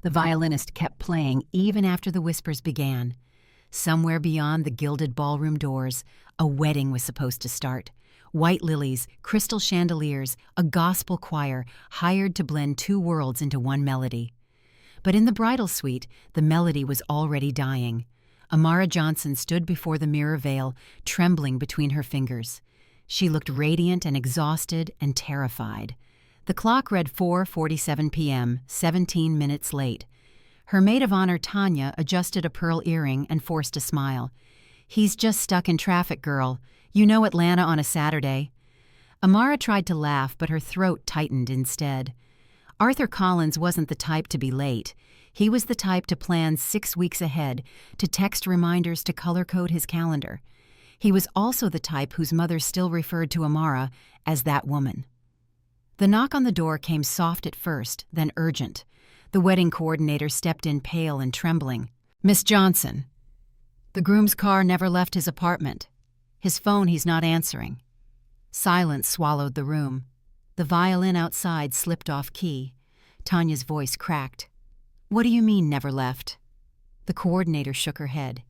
The violinist kept playing even after the whispers began. Somewhere beyond the gilded ballroom doors, a wedding was supposed to start. White lilies, crystal chandeliers, a gospel choir hired to blend two worlds into one melody. But in the bridal suite, the melody was already dying. Amara Johnson stood before the mirror veil, trembling between her fingers. She looked radiant and exhausted and terrified. The clock read 4:47 p.m., 17 minutes late. Her maid of honor, Tanya, adjusted a pearl earring and forced a smile. "He's just stuck in traffic, girl. You know Atlanta on a Saturday." Amara tried to laugh, but her throat tightened instead. Arthur Collins wasn't the type to be late. He was the type to plan 6 weeks ahead, to text reminders to color-code his calendar. He was also the type whose mother still referred to Amara as that woman. The knock on the door came soft at first, then urgent. The wedding coordinator stepped in pale and trembling. "Miss Johnson." "The groom's car never left his apartment. His phone he's not answering." Silence swallowed the room. The violin outside slipped off key. Tanya's voice cracked. "What do you mean, never left?" The coordinator shook her head.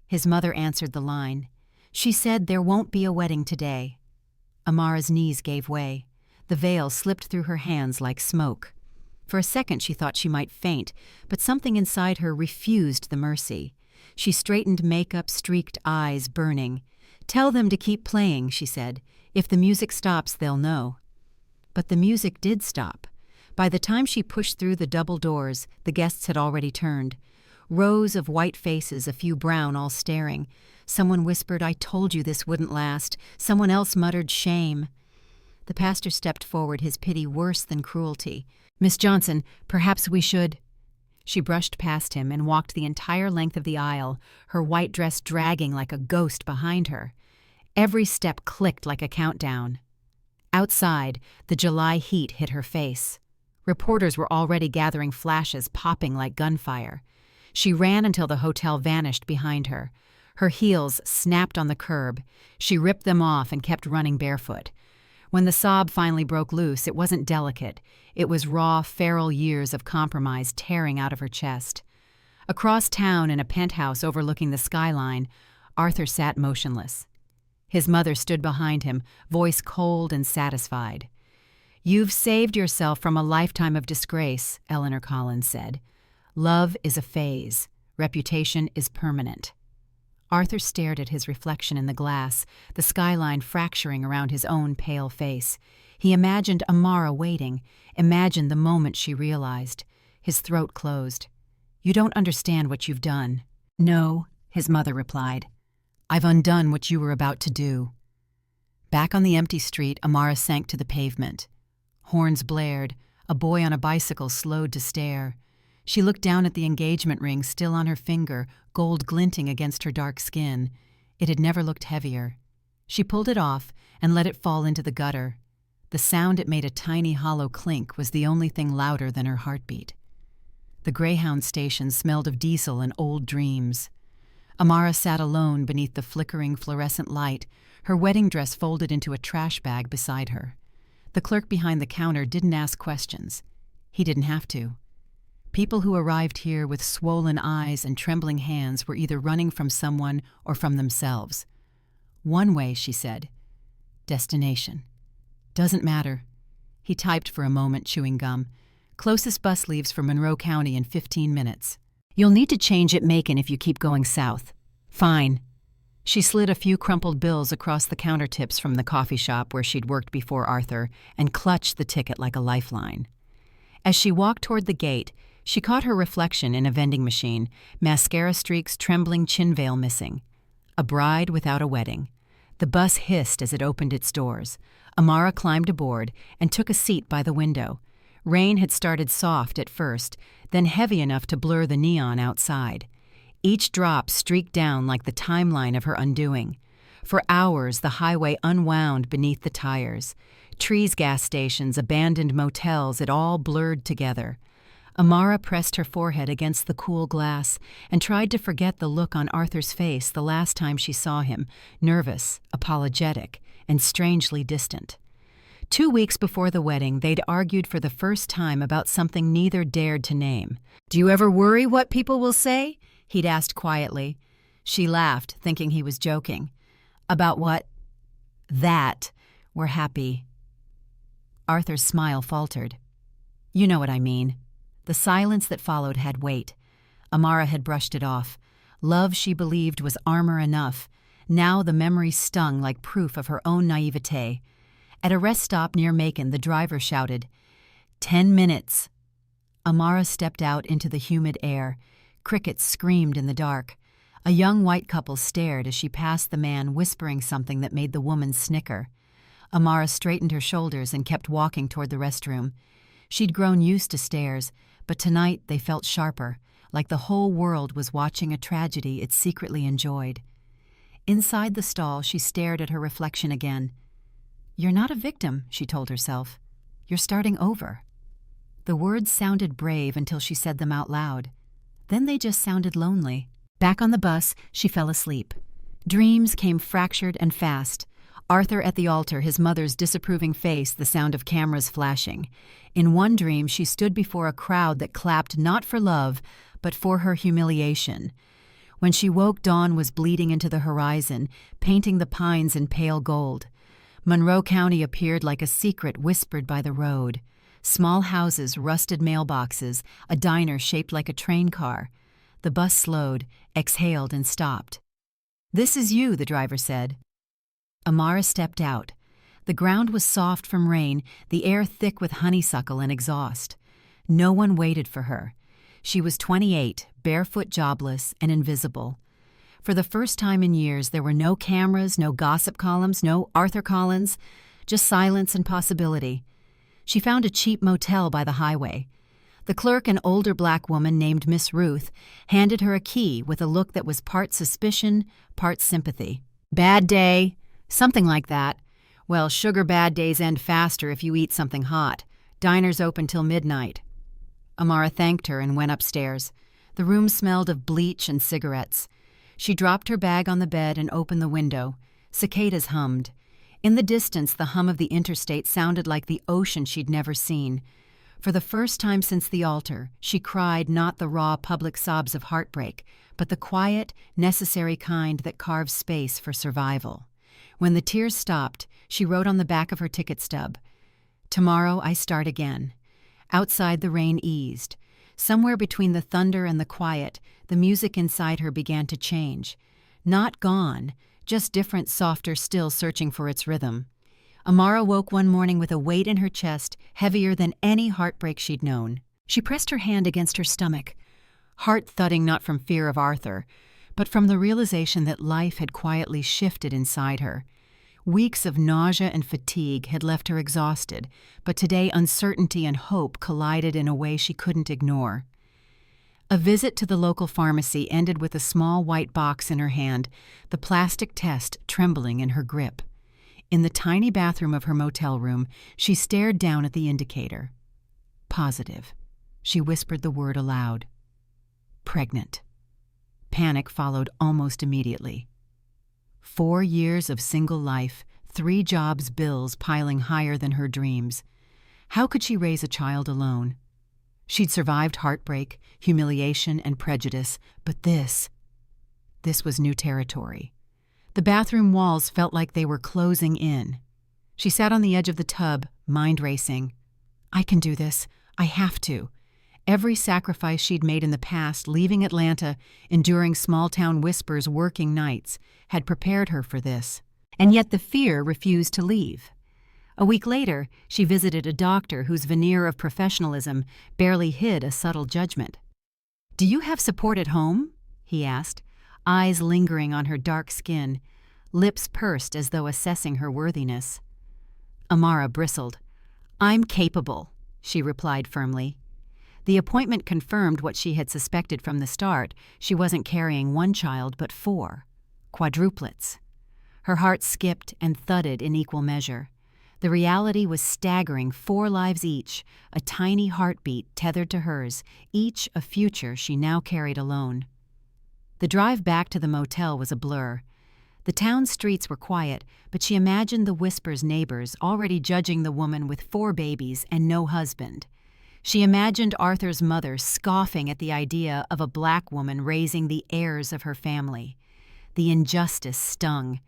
His mother answered the line. "She said there won't be a wedding today." Amara's knees gave way. The veil slipped through her hands like smoke. For a second she thought she might faint, but something inside her refused the mercy. She straightened makeup-streaked eyes burning. "Tell them to keep playing," she said. "If the music stops, they'll know." But the music did stop. By the time she pushed through the double doors, the guests had already turned. Rows of white faces, a few brown, all staring. Someone whispered, "I told you this wouldn't last." Someone else muttered, "Shame." The pastor stepped forward, his pity worse than cruelty. "Miss Johnson, perhaps we should—" She brushed past him and walked the entire length of the aisle, her white dress dragging like a ghost behind her. Every step clicked like a countdown. Outside, the July heat hit her face. Reporters were already gathering flashes, popping like gunfire. She ran until the hotel vanished behind her. Her heels snapped on the curb. She ripped them off and kept running barefoot. When the sob finally broke loose, it wasn't delicate. It was raw, feral years of compromise tearing out of her chest. Across town in a penthouse overlooking the skyline, Arthur sat motionless. His mother stood behind him, voice cold and satisfied. "You've saved yourself from a lifetime of disgrace," Eleanor Collins said. "Love is a phase. Reputation is permanent." Arthur stared at his reflection in the glass, the skyline fracturing around his own pale face. He imagined Amara waiting, imagined the moment she realized. His throat closed. "You don't understand what you've done." "No," his mother replied. "I've undone what you were about to do." Back on the empty street, Amara sank to the pavement. Horns blared. A boy on a bicycle slowed to stare. She looked down at the engagement ring still on her finger, gold glinting against her dark skin. It had never looked heavier. She pulled it off and let it fall into the gutter. The sound it made, a tiny hollow clink, was the only thing louder than her heartbeat. The Greyhound station smelled of diesel and old dreams. Amara sat alone beneath the flickering fluorescent light, her wedding dress folded into a trash bag beside her. The clerk behind the counter didn't ask questions. He didn't have to. People who arrived here with swollen eyes and trembling hands were either running from someone or from themselves. "One way," she said. "Destination. Doesn't matter." He typed for a moment, chewing gum. "Closest bus leaves for Monroe County in 15 minutes. You'll need to change at Macon if you keep going south." "Fine." She slid a few crumpled bills across the counter tips from the coffee shop where she'd worked before Arthur and clutched the ticket like a lifeline. As she walked toward the gate, she caught her reflection in a vending machine, mascara streaks, trembling chin veil missing. A bride without a wedding. The bus hissed as it opened its doors. Amara climbed aboard and took a seat by the window. Rain had started soft at first, then heavy enough to blur the neon outside. Each drop streaked down like the timeline of her undoing. For hours, the highway unwound beneath the tires. Trees, gas stations, abandoned motels, it all blurred together. Amara pressed her forehead against the cool glass and tried to forget the look on Arthur's face the last time she saw him, nervous, apologetic, and strangely distant. 2 weeks before the wedding, they'd argued for the first time about something neither dared to name. "Do you ever worry what people will say?" he'd asked quietly. She laughed, thinking he was joking. "About what?" "That we're happy." Arthur's smile faltered. "You know what I mean." The silence that followed had weight. Amara had brushed it off. Love, she believed, was armor enough. Now the memory stung like proof of her own naivete. At a rest stop near Macon, the driver shouted, "10 minutes." Amara stepped out into the humid air. Crickets screamed in the dark. A young white couple stared as she passed the man, whispering something that made the woman snicker. Amara straightened her shoulders and kept walking toward the restroom. She'd grown used to stares, but tonight they felt sharper, like the whole world was watching a tragedy it secretly enjoyed. Inside the stall, she stared at her reflection again. "You're not a victim," she told herself. "You're starting over." The words sounded brave until she said them out loud. Then they just sounded lonely. Back on the bus, she fell asleep. Dreams came fractured and fast. Arthur at the altar, his mother's disapproving face, the sound of cameras flashing. In one dream, she stood before a crowd that clapped not for love, but for her humiliation. When she woke, dawn was bleeding into the horizon, painting the pines in pale gold. Monroe County appeared like a secret whispered by the road. Small houses, rusted mailboxes, a diner shaped like a train car. The bus slowed, exhaled, and stopped. "This is you," the driver said. Amara stepped out. The ground was soft from rain, the air thick with honeysuckle and exhaust. No one waited for her. She was 28, barefoot, jobless, and invisible. For the first time in years, there were no cameras, no gossip columns, no Arthur Collins, just silence and possibility. She found a cheap motel by the highway. The clerk, an older black woman named Miss Ruth, handed her a key with a look that was part suspicion, part sympathy. "Bad day." "Something like that." "Well, sugar bad days end faster if you eat something hot. Diner's open till midnight." Amara thanked her and went upstairs. The room smelled of bleach and cigarettes. She dropped her bag on the bed and opened the window. Cicadas hummed. In the distance, the hum of the interstate sounded like the ocean she'd never seen. For the first time since the altar, she cried not the raw public sobs of heartbreak, but the quiet, necessary kind that carves space for survival. When the tears stopped, she wrote on the back of her ticket stub, "Tomorrow I start again." Outside, the rain eased. Somewhere between the thunder and the quiet, the music inside her began to change. Not gone, just different, softer, still searching for its rhythm. Amara woke one morning with a weight in her chest heavier than any heartbreak she'd known. She pressed her hand against her stomach, heart thudding not from fear of Arthur, but from the realization that life had quietly shifted inside her. Weeks of nausea and fatigue had left her exhausted, but today uncertainty and hope collided in a way she couldn't ignore. A visit to the local pharmacy ended with a small white box in her hand, the plastic test trembling in her grip. In the tiny bathroom of her motel room, she stared down at the indicator. Positive. She whispered the word aloud. Pregnant. Panic followed almost immediately. 4 years of single life, 3 jobs, bills piling higher than her dreams. How could she raise a child alone? She'd survived heartbreak, humiliation, and prejudice, but this was new territory. The bathroom walls felt like they were closing in. She sat on the edge of the tub, mind racing. I can do this. I have to. Every sacrifice she'd made in the past, leaving Atlanta, enduring small-town whispers, working nights, had prepared her for this. And yet the fear refused to leave. A week later, she visited a doctor whose veneer of professionalism barely hid a subtle judgment. "Do you have support at home?" he asked, eyes lingering on her dark skin, lips pursed as though assessing her worthiness. Amara bristled. "I'm capable," she replied firmly. The appointment confirmed what she had suspected from the start. She wasn't carrying 1 child, but 4. Quadruplets. Her heart skipped and thudded in equal measure. The reality was staggering, 4 lives each, a tiny heartbeat tethered to hers, each a future she now carried alone. The drive back to the motel was a blur. The town streets were quiet, but she imagined the Whispers' neighbors already judging the woman with 4 babies and no husband. She imagined Arthur's mother scoffing at the idea of a black woman raising the heirs of her family. The injustice stung.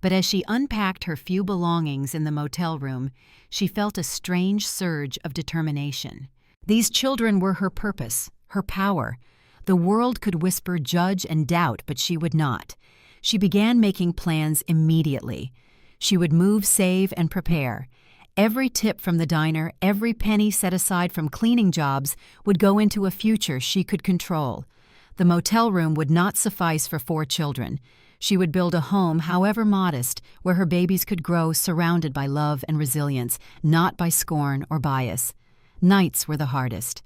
But as she unpacked her few belongings in the motel room, she felt a strange surge of determination. These children were her purpose, her power. The world could whisper judge and doubt, but she would not. She began making plans immediately. She would move, save, and prepare. Every tip from the diner, every penny set aside from cleaning jobs would go into a future she could control. The motel room would not suffice for 4 children. She would build a home, however modest, where her babies could grow surrounded by love and resilience, not by scorn or bias. Nights were the hardest.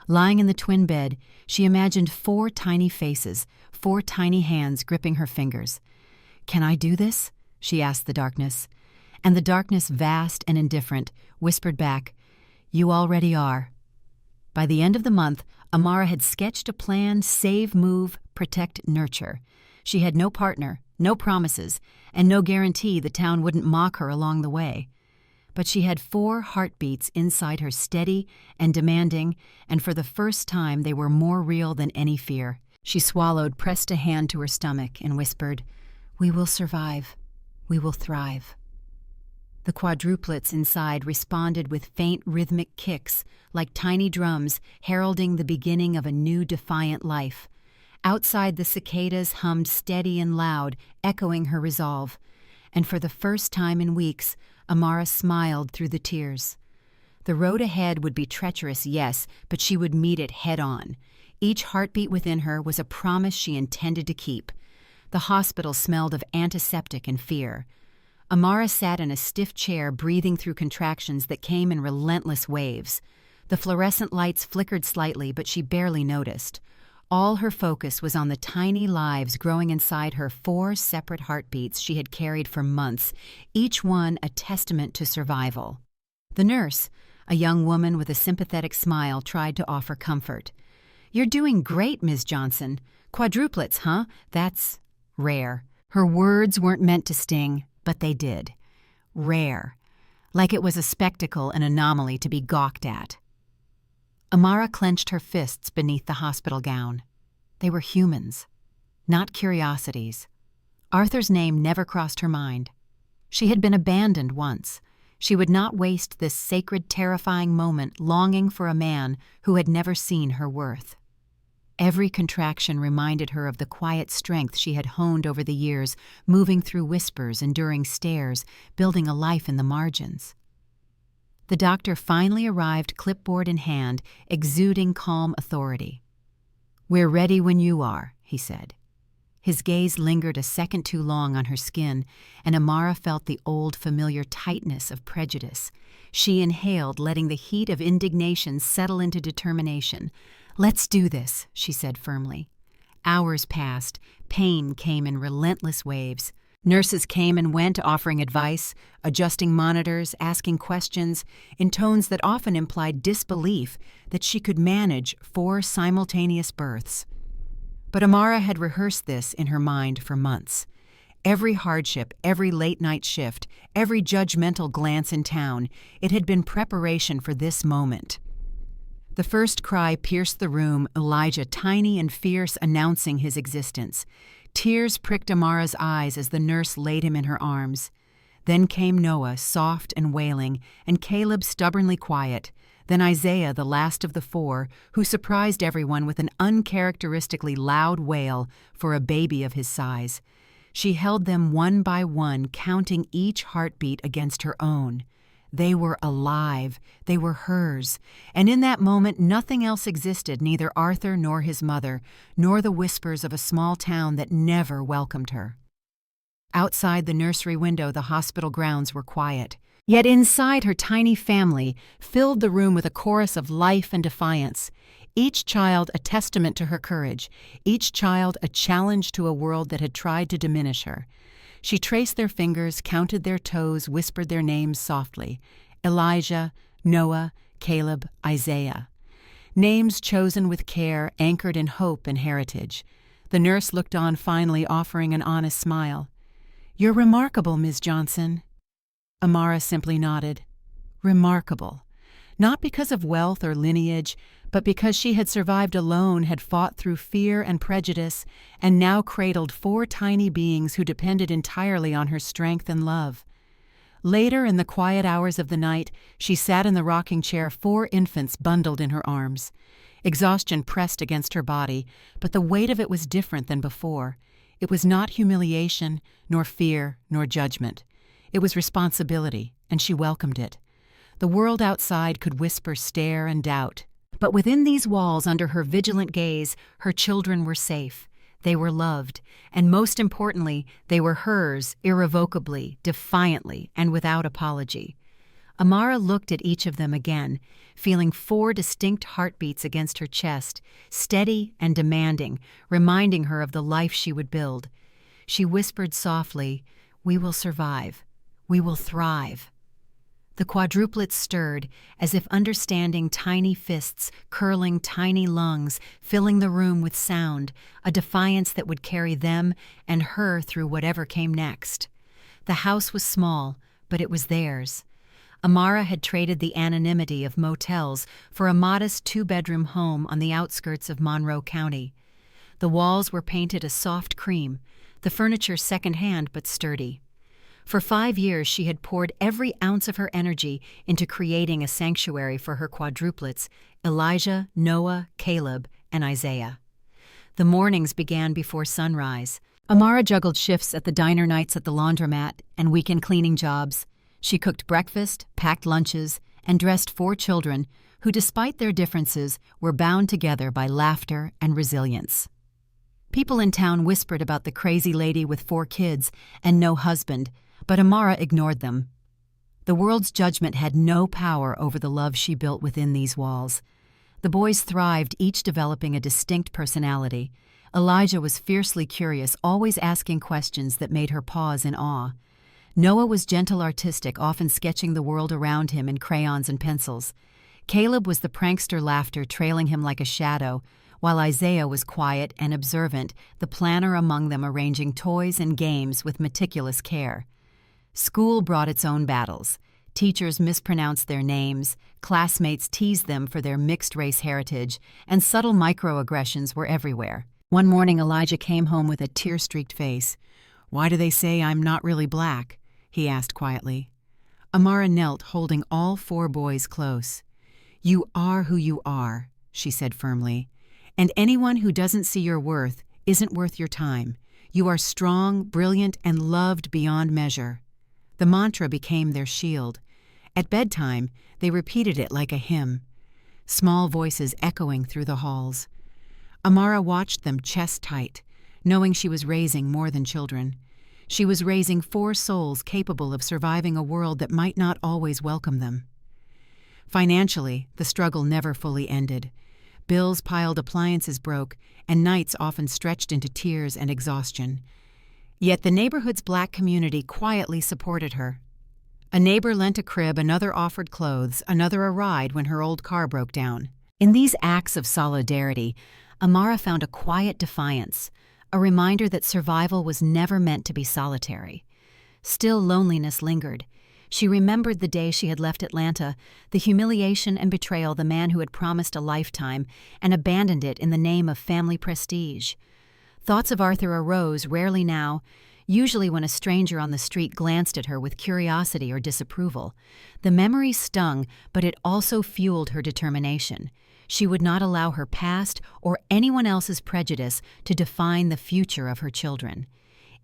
Lying in the twin bed, she imagined 4 tiny faces, 4 tiny hands gripping her fingers. "Can I do this?" she asked the darkness. And the darkness, vast and indifferent, whispered back, "You already are." By the end of the month, Amara had sketched a plan: save, move, protect, nurture. She had no partner, no promises, and no guarantee the town wouldn't mock her along the way. But she had 4 heartbeats inside her, steady and demanding, and for the first time they were more real than any fear. She swallowed, pressed a hand to her stomach, and whispered, "We will survive. We will thrive." The quadruplets inside responded with faint rhythmic kicks, like tiny drums heralding the beginning of a new defiant life. Outside, the cicadas hummed steady and loud, echoing her resolve. And for the first time in weeks, Amara smiled through the tears. The road ahead would be treacherous, yes, but she would meet it head-on. Each heartbeat within her was a promise she intended to keep. The hospital smelled of antiseptic and fear. Amara sat in a stiff chair, breathing through contractions that came in relentless waves. The fluorescent lights flickered slightly, but she barely noticed. All her focus was on the tiny lives growing inside her, 4 separate heartbeats she had carried for months, each one a testament to survival. The nurse, a young woman with a sympathetic smile, tried to offer comfort. "You're doing great, Ms. Johnson. Quadruplets, huh? That's rare." Her words weren't meant to sting, but they did. Rare. Like it was a spectacle, an anomaly to be gawked at. Amara clenched her fists beneath the hospital gown. They were humans, not curiosities. Arthur's name never crossed her mind. She had been abandoned once. She would not waste this sacred, terrifying moment longing for a man who had never seen her worth. Every contraction reminded her of the quiet strength she had honed over the years, moving through whispers, enduring stares, building a life in the margins. The doctor finally arrived, clipboard in hand, exuding calm authority. "We're ready when you are," he said. His gaze lingered a second too long on her skin, and Amara felt the old familiar tightness of prejudice. She inhaled, letting the heat of indignation settle into determination. "Let's do this," she said firmly. Hours passed. Pain came in relentless waves. Nurses came and went, offering advice, adjusting monitors, asking questions, in tones that often implied disbelief that she could manage 4 simultaneous births. But Amara had rehearsed this in her mind for months. Every hardship, every late-night shift, every judgmental glance in town, it had been preparation for this moment. The first cry pierced the room, Elijah, tiny and fierce, announcing his existence. Tears pricked Amara's eyes as the nurse laid him in her arms. Then came Noah, soft and wailing, and Caleb, stubbornly quiet. Then Isaiah, the last of the 4, who surprised everyone with an uncharacteristically loud wail for a baby of his size. She held them one by one, counting each heartbeat against her own. They were alive. They were hers. And in that moment, nothing else existed, neither Arthur nor his mother, nor the whispers of a small town that never welcomed her. Outside the nursery window, the hospital grounds were quiet. Yet inside, her tiny family filled the room with a chorus of life and defiance. Each child a testament to her courage, each child a challenge to a world that had tried to diminish her. She traced their fingers, counted their toes, whispered their names softly. Elijah, Noah, Caleb, Isaiah. Names chosen with care, anchored in hope and heritage. The nurse looked on finally, offering an honest smile. "You're remarkable, Ms. Johnson." Amara simply nodded. Remarkable. Not because of wealth or lineage, but because she had survived alone, had fought through fear and prejudice, and now cradled 4 tiny beings who depended entirely on her strength and love. Later, in the quiet hours of the night, she sat in the rocking chair, 4 infants bundled in her arms. Exhaustion pressed against her body, but the weight of it was different than before. It was not humiliation, nor fear, nor judgment. It was responsibility, and she welcomed it. The world outside could whisper, stare, and doubt. But within these walls, under her vigilant gaze, her children were safe. They were loved, and most importantly, they were hers, irrevocably, defiantly, and without apology. Amara looked at each of them again, feeling 4 distinct heartbeats against her chest, steady and demanding, reminding her of the life she would build. She whispered softly, "We will survive. We will thrive." The quadruplets stirred, as if understanding, tiny fists, curling tiny lungs, filling the room with sound, a defiance that would carry them and her through whatever came next. The house was small, but it was theirs. Amara had traded the anonymity of motels for a modest 2-bedroom home on the outskirts of Monroe County. The walls were painted a soft cream, the furniture second-hand but sturdy. For 5 years she had poured every ounce of her energy into creating a sanctuary for her quadruplets, Elijah, Noah, Caleb, and Isaiah. The mornings began before sunrise. Amara juggled shifts at the diner, nights at the laundromat, and weekend cleaning jobs. She cooked breakfast, packed lunches, and dressed 4 children who, despite their differences, were bound together by laughter and resilience. People in town whispered about the crazy lady with 4 kids and no husband, but Amara ignored them. The world's judgment had no power over the love she built within these walls. The boys thrived, each developing a distinct personality. Elijah was fiercely curious, always asking questions that made her pause in awe. Noah was gentle, artistic, often sketching the world around him in crayons and pencils. Caleb was the prankster, laughter trailing him like a shadow, while Isaiah was quiet and observant, the planner among them, arranging toys and games with meticulous care. School brought its own battles. Teachers mispronounced their names, classmates teased them for their mixed-race heritage, and subtle microaggressions were everywhere. One morning Elijah came home with a tear-streaked face. "Why do they say I'm not really black?" he asked quietly. Amara knelt, holding all 4 boys close. "You are who you are," she said firmly. "And anyone who doesn't see your worth isn't worth your time. You are strong, brilliant, and loved beyond measure." The mantra became their shield. At bedtime, they repeated it like a hymn, small voices echoing through the halls. Amara watched them chest tight, knowing she was raising more than children. She was raising 4 souls capable of surviving a world that might not always welcome them. Financially, the struggle never fully ended. Bills piled, appliances broke, and nights often stretched into tears and exhaustion. Yet the neighborhood's black community quietly supported her. A neighbor lent a crib, another offered clothes, another a ride when her old car broke down. In these acts of solidarity, Amara found a quiet defiance, a reminder that survival was never meant to be solitary. Still, loneliness lingered. She remembered the day she had left Atlanta, the humiliation and betrayal the man who had promised a lifetime and abandoned it in the name of family prestige. Thoughts of Arthur arose, rarely now, usually when a stranger on the street glanced at her with curiosity or disapproval. The memory stung, but it also fueled her determination. She would not allow her past or anyone else's prejudice to define the future of her children.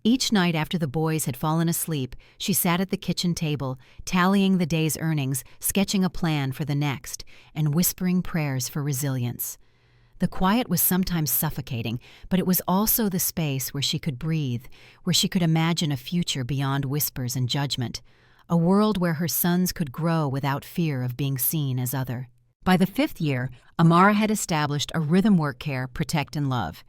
Each night after the boys had fallen asleep, she sat at the kitchen table, tallying the day's earnings, sketching a plan for the next, and whispering prayers for resilience. The quiet was sometimes suffocating, but it was also the space where she could breathe, where she could imagine a future beyond whispers and judgment, a world where her sons could grow without fear of being seen as other. By the 5th year, Amara had established a rhythm: work, care, protect, and love.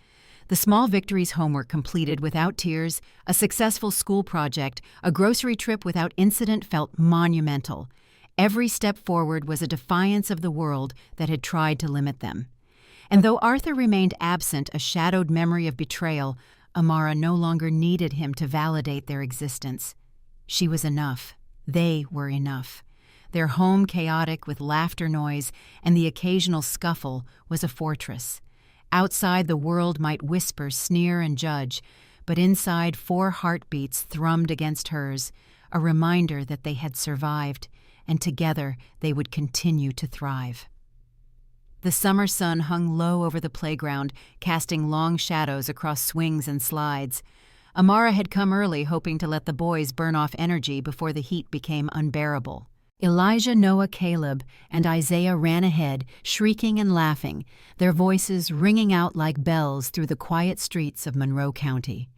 The small victories: homework completed without tears, a successful school project, a grocery trip without incident felt monumental. Every step forward was a defiance of the world that had tried to limit them. And though Arthur remained absent, a shadowed memory of betrayal, Amara no longer needed him to validate their existence. She was enough. They were enough. Their home, chaotic with laughter noise and the occasional scuffle, was a fortress. Outside, the world might whisper, sneer, and judge, but inside, 4 heartbeats thrummed against hers, a reminder that they had survived, and together they would continue to thrive. The summer sun hung low over the playground, casting long shadows across swings and slides. Amara had come early, hoping to let the boys burn off energy before the heat became unbearable. Elijah, Noah, Caleb, and Isaiah ran ahead, shrieking and laughing, their voices ringing out like bells through the quiet streets of Monroe County.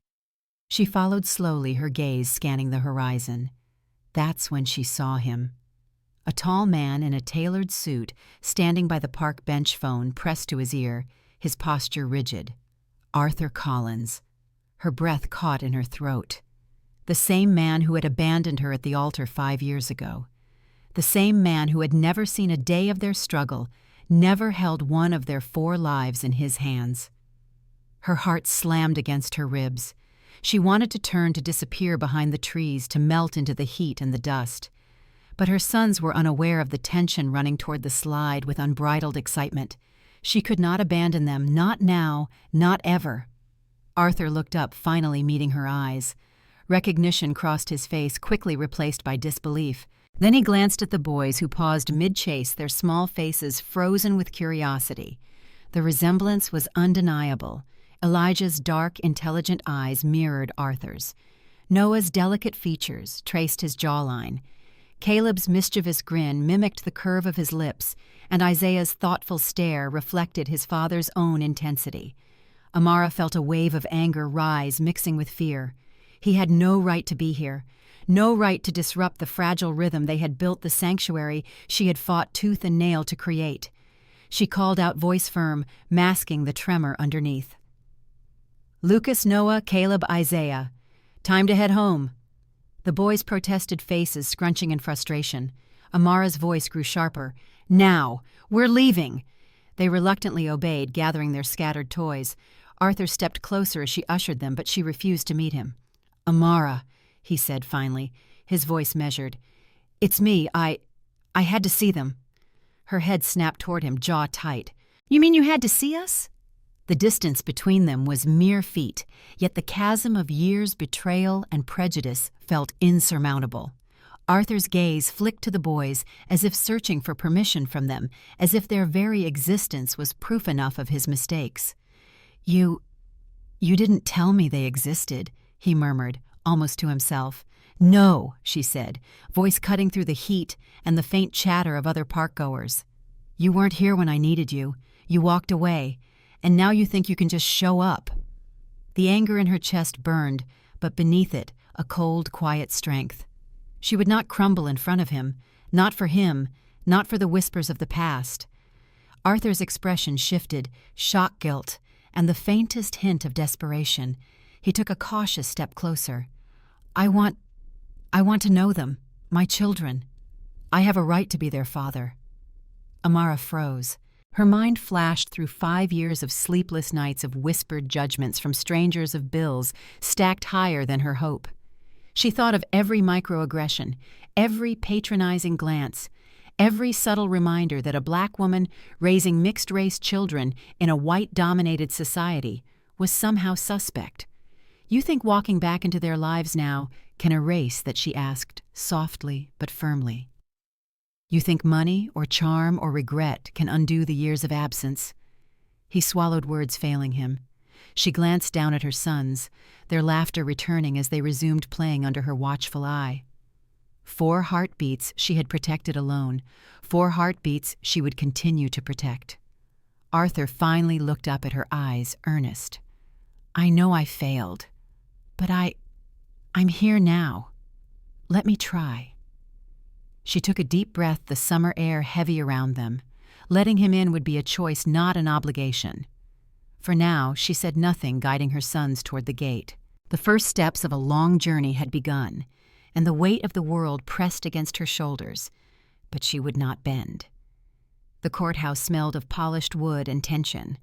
She followed slowly, her gaze scanning the horizon. That's when she saw him. A tall man in a tailored suit, standing by the park bench, phone pressed to his ear, his posture rigid. Arthur Collins. Her breath caught in her throat. The same man who had abandoned her at the altar 5 years ago. The same man who had never seen a day of their struggle, never held one of their 4 lives in his hands. Her heart slammed against her ribs. She wanted to turn to disappear behind the trees, to melt into the heat and the dust. But her sons were unaware of the tension running toward the slide with unbridled excitement. She could not abandon them, not now, not ever. Arthur looked up, finally meeting her eyes. Recognition crossed his face, quickly replaced by disbelief. Then he glanced at the boys, who paused mid-chase, their small faces frozen with curiosity. The resemblance was undeniable. Elijah's dark, intelligent eyes mirrored Arthur's. Noah's delicate features traced his jawline. Caleb's mischievous grin mimicked the curve of his lips, and Isaiah's thoughtful stare reflected his father's own intensity. Amara felt a wave of anger rise, mixing with fear. He had no right to be here. No right to disrupt the fragile rhythm they had built, the sanctuary she had fought tooth and nail to create. She called out, voice firm, masking the tremor underneath. Lucas, Noah, Caleb, Isaiah. Time to head home. The boys' protested faces scrunching in frustration. Amara's voice grew sharper. Now! We're leaving! They reluctantly obeyed, gathering their scattered toys. Arthur stepped closer as she ushered them, but she refused to meet him. Amara, he said finally, his voice measured. It's me. I had to see them. Her head snapped toward him, jaw tight. You mean you had to see us? The distance between them was mere feet, yet the chasm of years' betrayal and prejudice felt insurmountable. Arthur's gaze flicked to the boys, as if searching for permission from them, as if their very existence was proof enough of his mistakes. You didn't tell me they existed, he murmured, almost to himself. No, she said, voice cutting through the heat and the faint chatter of other park-goers. You weren't here when I needed you. You walked away, and now you think you can just show up. The anger in her chest burned, but beneath it, a cold, quiet strength. She would not crumble in front of him, not for him, not for the whispers of the past. Arthur's expression shifted, shock guilt, and the faintest hint of desperation. He took a cautious step closer. I want to know them, my children. I have a right to be their father. Amara froze. Her mind flashed through 5 years of sleepless nights of whispered judgments from strangers of bills stacked higher than her hope. She thought of every microaggression, every patronizing glance, every subtle reminder that a black woman raising mixed-race children in a white-dominated society was somehow suspect. You think walking back into their lives now can erase that, she asked, softly but firmly. You think money or charm or regret can undo the years of absence? He swallowed words failing him. She glanced down at her sons, their laughter returning as they resumed playing under her watchful eye. 4 heartbeats she had protected alone, 4 heartbeats she would continue to protect. Arthur finally looked up at her eyes, earnest. I know I failed, but I'm here now. Let me try. She took a deep breath, the summer air heavy around them. Letting him in would be a choice, not an obligation. For now, she said nothing, guiding her sons toward the gate. The first steps of a long journey had begun, and the weight of the world pressed against her shoulders, but she would not bend. The courthouse smelled of polished wood and tension.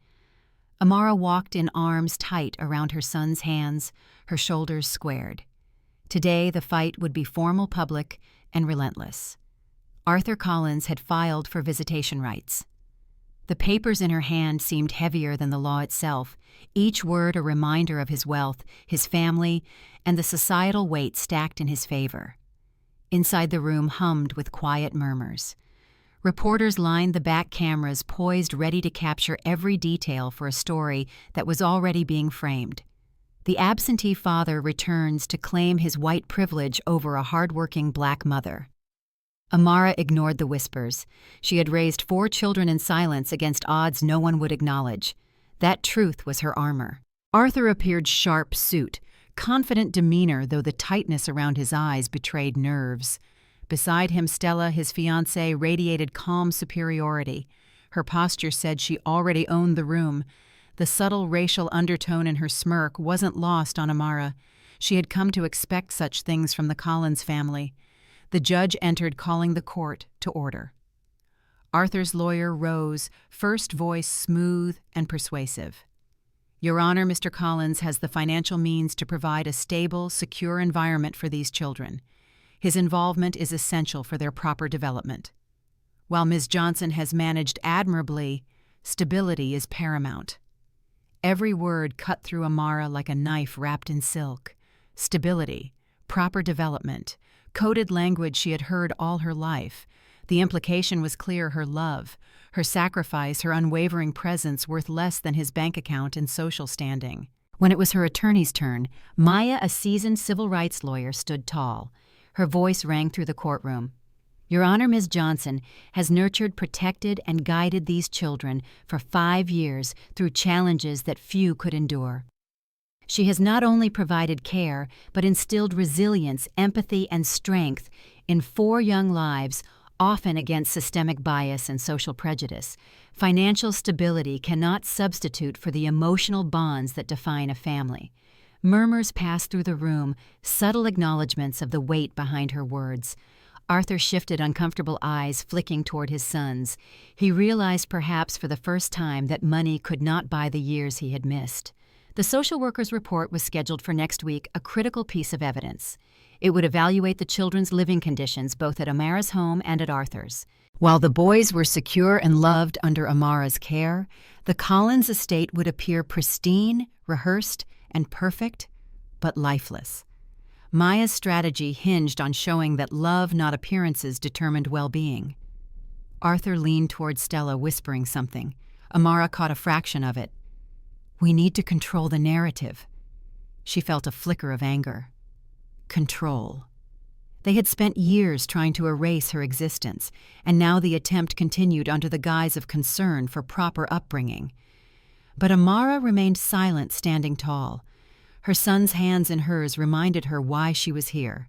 Amara walked in arms tight around her son's hands, her shoulders squared. Today the fight would be formal, public, and relentless. Arthur Collins had filed for visitation rights. The papers in her hand seemed heavier than the law itself, each word a reminder of his wealth, his family, and the societal weight stacked in his favor. Inside the room hummed with quiet murmurs. Reporters lined the back cameras, poised ready to capture every detail for a story that was already being framed. The absentee father returns to claim his white privilege over a hardworking black mother. Amara ignored the whispers. She had raised 4 children in silence against odds no one would acknowledge. That truth was her armor. Arthur appeared sharp suit, confident demeanor, though the tightness around his eyes betrayed nerves. Beside him, Stella, his fiancée, radiated calm superiority. Her posture said she already owned the room. The subtle racial undertone in her smirk wasn't lost on Amara. She had come to expect such things from the Collins family. The judge entered, calling the court to order. Arthur's lawyer rose, first voice smooth and persuasive. Your Honor, Mr. Collins has the financial means to provide a stable, secure environment for these children. His involvement is essential for their proper development. While Ms. Johnson has managed admirably, stability is paramount. Every word cut through Amara like a knife wrapped in silk. Stability, proper development, coded language she had heard all her life. The implication was clear: her love, her sacrifice, her unwavering presence worth less than his bank account and social standing. When it was her attorney's turn, Maya, a seasoned civil rights lawyer, stood tall. Her voice rang through the courtroom. Your Honor, Ms. Johnson has nurtured, protected, and guided these children for 5 years through challenges that few could endure. She has not only provided care, but instilled resilience, empathy, and strength in 4 young lives, often against systemic bias and social prejudice. Financial stability cannot substitute for the emotional bonds that define a family. Murmurs passed through the room, subtle acknowledgments of the weight behind her words. Arthur shifted uncomfortable eyes, flicking toward his sons. He realized, perhaps for the first time, that money could not buy the years he had missed. The social worker's report was scheduled for next week, a critical piece of evidence. It would evaluate the children's living conditions both at Amara's home and at Arthur's. While the boys were secure and loved under Amara's care, the Collins estate would appear pristine, rehearsed, and perfect, but lifeless. Maya's strategy hinged on showing that love, not appearances, determined well-being. Arthur leaned toward Stella, whispering something. Amara caught a fraction of it. We need to control the narrative. She felt a flicker of anger. Control. They had spent years trying to erase her existence, and now the attempt continued under the guise of concern for proper upbringing. But Amara remained silent, standing tall. Her son's hands in hers reminded her why she was here.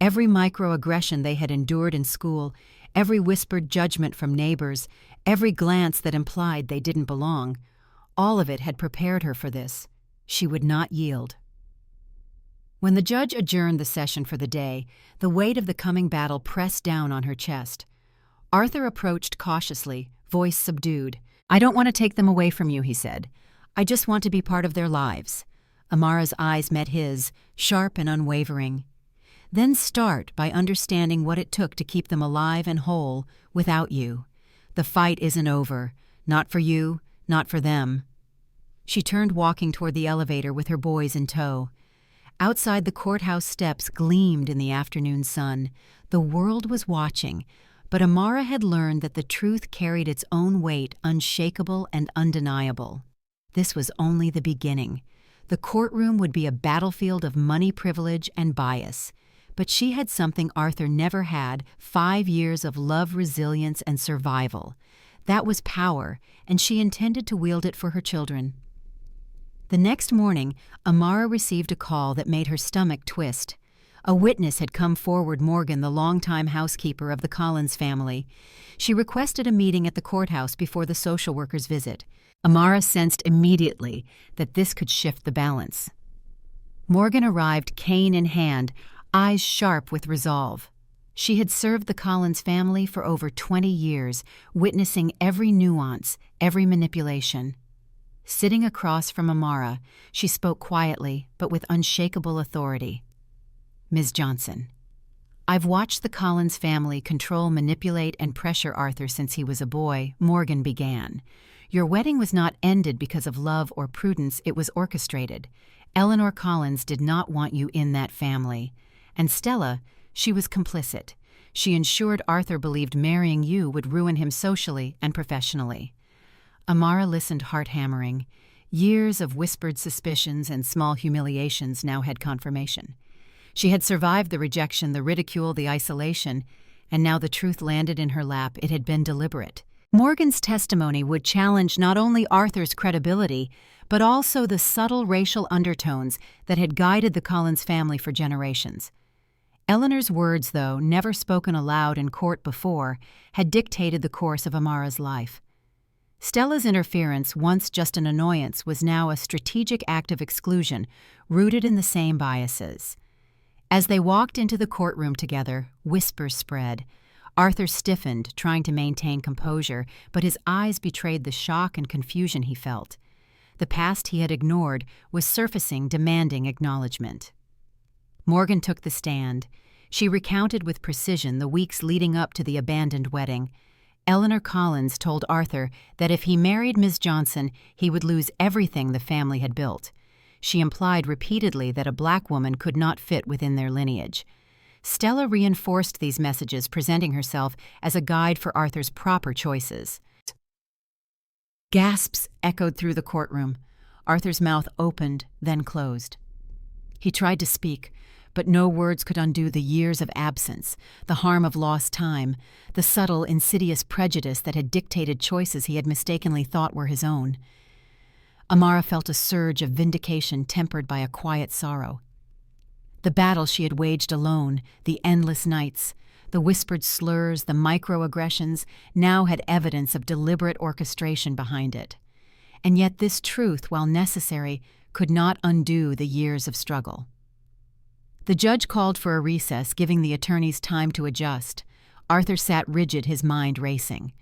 Every microaggression they had endured in school, every whispered judgment from neighbors, every glance that implied they didn't belong, all of it had prepared her for this. She would not yield. When the judge adjourned the session for the day, the weight of the coming battle pressed down on her chest. Arthur approached cautiously, voice subdued. I don't want to take them away from you, he said. I just want to be part of their lives. Amara's eyes met his, sharp and unwavering. Then start by understanding what it took to keep them alive and whole without you. The fight isn't over. Not for you, not for them. She turned, walking toward the elevator with her boys in tow. Outside, the courthouse steps gleamed in the afternoon sun. The world was watching, but Amara had learned that the truth carried its own weight, unshakable and undeniable. This was only the beginning. The courtroom would be a battlefield of money, privilege, and bias. But she had something Arthur never had: 5 years of love, resilience, and survival. That was power, and she intended to wield it for her children. The next morning, Amara received a call that made her stomach twist. A witness had come forward, Morgan, the longtime housekeeper of the Collins family. She requested a meeting at the courthouse before the social worker's visit. Amara sensed immediately that this could shift the balance. Morgan arrived, cane in hand, eyes sharp with resolve. She had served the Collins family for over 20 years, witnessing every nuance, every manipulation. Sitting across from Amara, she spoke quietly but with unshakable authority. "Ms. Johnson, I've watched the Collins family control, manipulate, and pressure Arthur since he was a boy," Morgan began. "Your wedding was not ended because of love or prudence, it was orchestrated. Eleanor Collins did not want you in that family. And Stella, she was complicit. She ensured Arthur believed marrying you would ruin him socially and professionally." Amara listened, heart-hammering. Years of whispered suspicions and small humiliations now had confirmation. She had survived the rejection, the ridicule, the isolation, and now the truth landed in her lap. It had been deliberate. Morgan's testimony would challenge not only Arthur's credibility, but also the subtle racial undertones that had guided the Collins family for generations. Eleanor's words, though never spoken aloud in court before, had dictated the course of Amara's life. Stella's interference, once just an annoyance, was now a strategic act of exclusion, rooted in the same biases. As they walked into the courtroom together, whispers spread. Arthur stiffened, trying to maintain composure, but his eyes betrayed the shock and confusion he felt. The past he had ignored was surfacing, demanding acknowledgement. Morgan took the stand. She recounted with precision the weeks leading up to the abandoned wedding. Eleanor Collins told Arthur that if he married Ms. Johnson, he would lose everything the family had built. She implied repeatedly that a black woman could not fit within their lineage. Stella reinforced these messages, presenting herself as a guide for Arthur's proper choices. Gasps echoed through the courtroom. Arthur's mouth opened, then closed. He tried to speak, but no words could undo the years of absence, the harm of lost time, the subtle, insidious prejudice that had dictated choices he had mistakenly thought were his own. Amara felt a surge of vindication tempered by a quiet sorrow. The battle she had waged alone, the endless nights, the whispered slurs, the microaggressions, now had evidence of deliberate orchestration behind it. And yet this truth, while necessary, could not undo the years of struggle. The judge called for a recess, giving the attorneys time to adjust. Arthur sat rigid, his mind racing.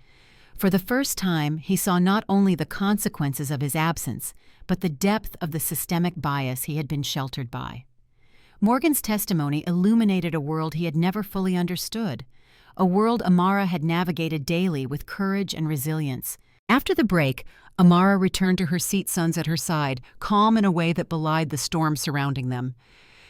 For the first time, he saw not only the consequences of his absence, but the depth of the systemic bias he had been sheltered by. Morgan's testimony illuminated a world he had never fully understood, a world Amara had navigated daily with courage and resilience. After the break, Amara returned to her seat, sons at her side, calm in a way that belied the storm surrounding them.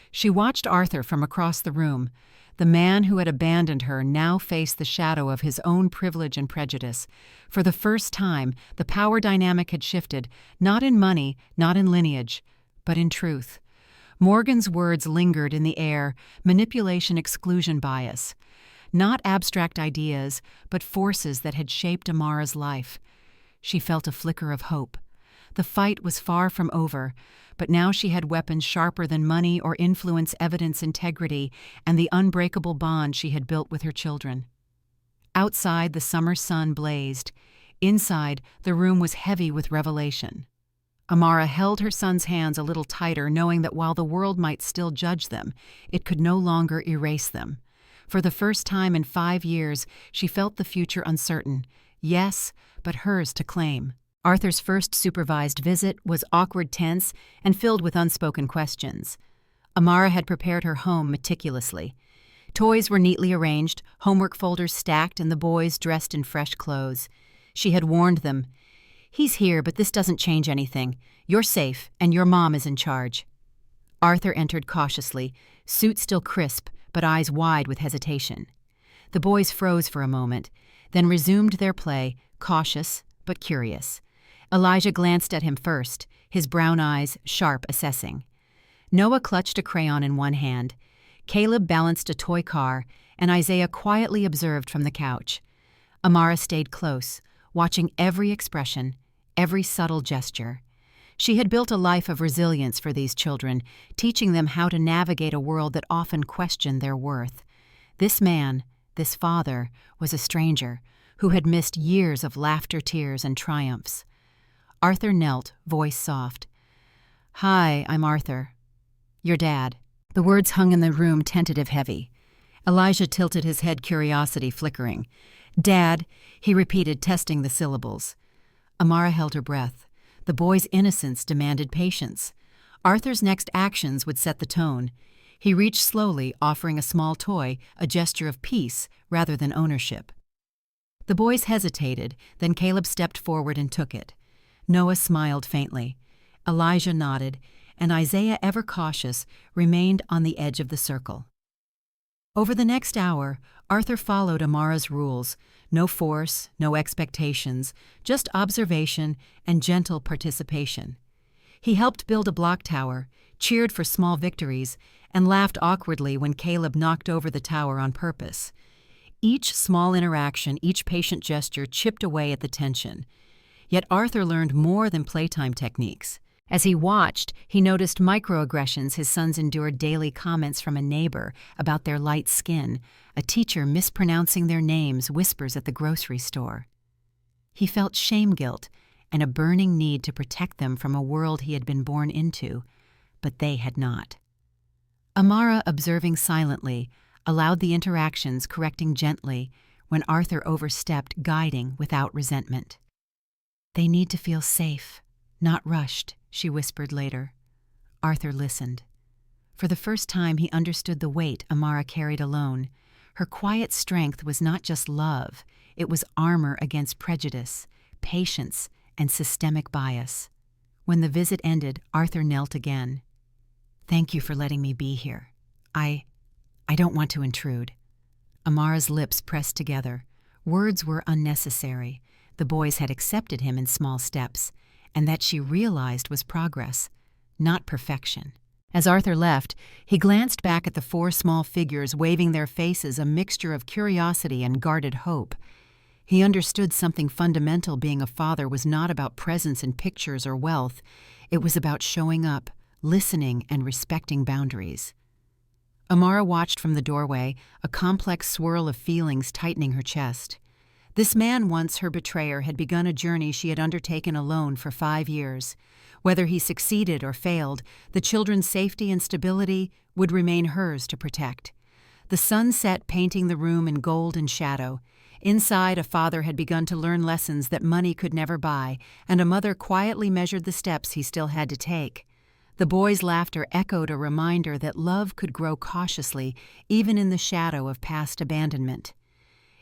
She watched Arthur from across the room. The man who had abandoned her now faced the shadow of his own privilege and prejudice. For the first time, the power dynamic had shifted, not in money, not in lineage, but in truth. Morgan's words lingered in the air, manipulation, exclusion, bias. Not abstract ideas, but forces that had shaped Amara's life. She felt a flicker of hope. The fight was far from over, but now she had weapons sharper than money or influence, evidence, integrity, and the unbreakable bond she had built with her children. Outside, the summer sun blazed. Inside, the room was heavy with revelation. Amara held her son's hands a little tighter, knowing that while the world might still judge them, it could no longer erase them. For the first time in 5 years, she felt the future uncertain. Yes, but hers to claim. Arthur's first supervised visit was awkward, tense, and filled with unspoken questions. Amara had prepared her home meticulously. Toys were neatly arranged, homework folders stacked, and the boys dressed in fresh clothes. She had warned them, "He's here, but this doesn't change anything. You're safe, and your mom is in charge." Arthur entered cautiously, suit still crisp, but eyes wide with hesitation. The boys froze for a moment, then resumed their play, cautious but curious. Elijah glanced at him first, his brown eyes sharp, assessing. Noah clutched a crayon in one hand. Caleb balanced a toy car, and Isaiah quietly observed from the couch. Amara stayed close, watching every expression, every subtle gesture. She had built a life of resilience for these children, teaching them how to navigate a world that often questioned their worth. This man, this father, was a stranger who had missed years of laughter, tears, and triumphs. Arthur knelt, voice soft. "Hi, I'm Arthur. Your dad." The words hung in the room, tentative, heavy. Elijah tilted his head, curiosity flickering. "Dad," he repeated, testing the syllables. Amara held her breath. The boy's innocence demanded patience. Arthur's next actions would set the tone. He reached slowly, offering a small toy, a gesture of peace rather than ownership. The boys hesitated, then Caleb stepped forward and took it. Noah smiled faintly. Elijah nodded, and Isaiah, ever cautious, remained on the edge of the circle. Over the next hour, Arthur followed Amara's rules. No force, no expectations, just observation and gentle participation. He helped build a block tower, cheered for small victories, and laughed awkwardly when Caleb knocked over the tower on purpose. Each small interaction, each patient gesture chipped away at the tension. Yet Arthur learned more than playtime techniques. As he watched, he noticed microaggressions his sons endured: daily comments from a neighbor about their light skin, a teacher mispronouncing their names, whispers at the grocery store. He felt shame guilt and a burning need to protect them from a world he had been born into, but they had not. Amara, observing silently, allowed the interactions, correcting gently when Arthur overstepped, guiding without resentment. "They need to feel safe, not rushed," she whispered later. Arthur listened. For the first time he understood the weight Amara carried alone. Her quiet strength was not just love, it was armor against prejudice, patience, and systemic bias. When the visit ended, Arthur knelt again. "Thank you for letting me be here. I don't want to intrude." Amara's lips pressed together. Words were unnecessary. The boys had accepted him in small steps, and that she realized was progress, not perfection. As Arthur left, he glanced back at the 4 small figures waving their faces, a mixture of curiosity and guarded hope. He understood something fundamental: being a father was not about presence in pictures or wealth. It was about showing up, listening, and respecting boundaries. Amara watched from the doorway, a complex swirl of feelings tightening her chest. This man, once her betrayer, had begun a journey she had undertaken alone for 5 years. Whether he succeeded or failed, the children's safety and stability would remain hers to protect. The sun set, painting the room in gold and shadow. Inside, a father had begun to learn lessons that money could never buy, and a mother quietly measured the steps he still had to take. The boys' laughter echoed a reminder that love could grow cautiously, even in the shadow of past abandonment.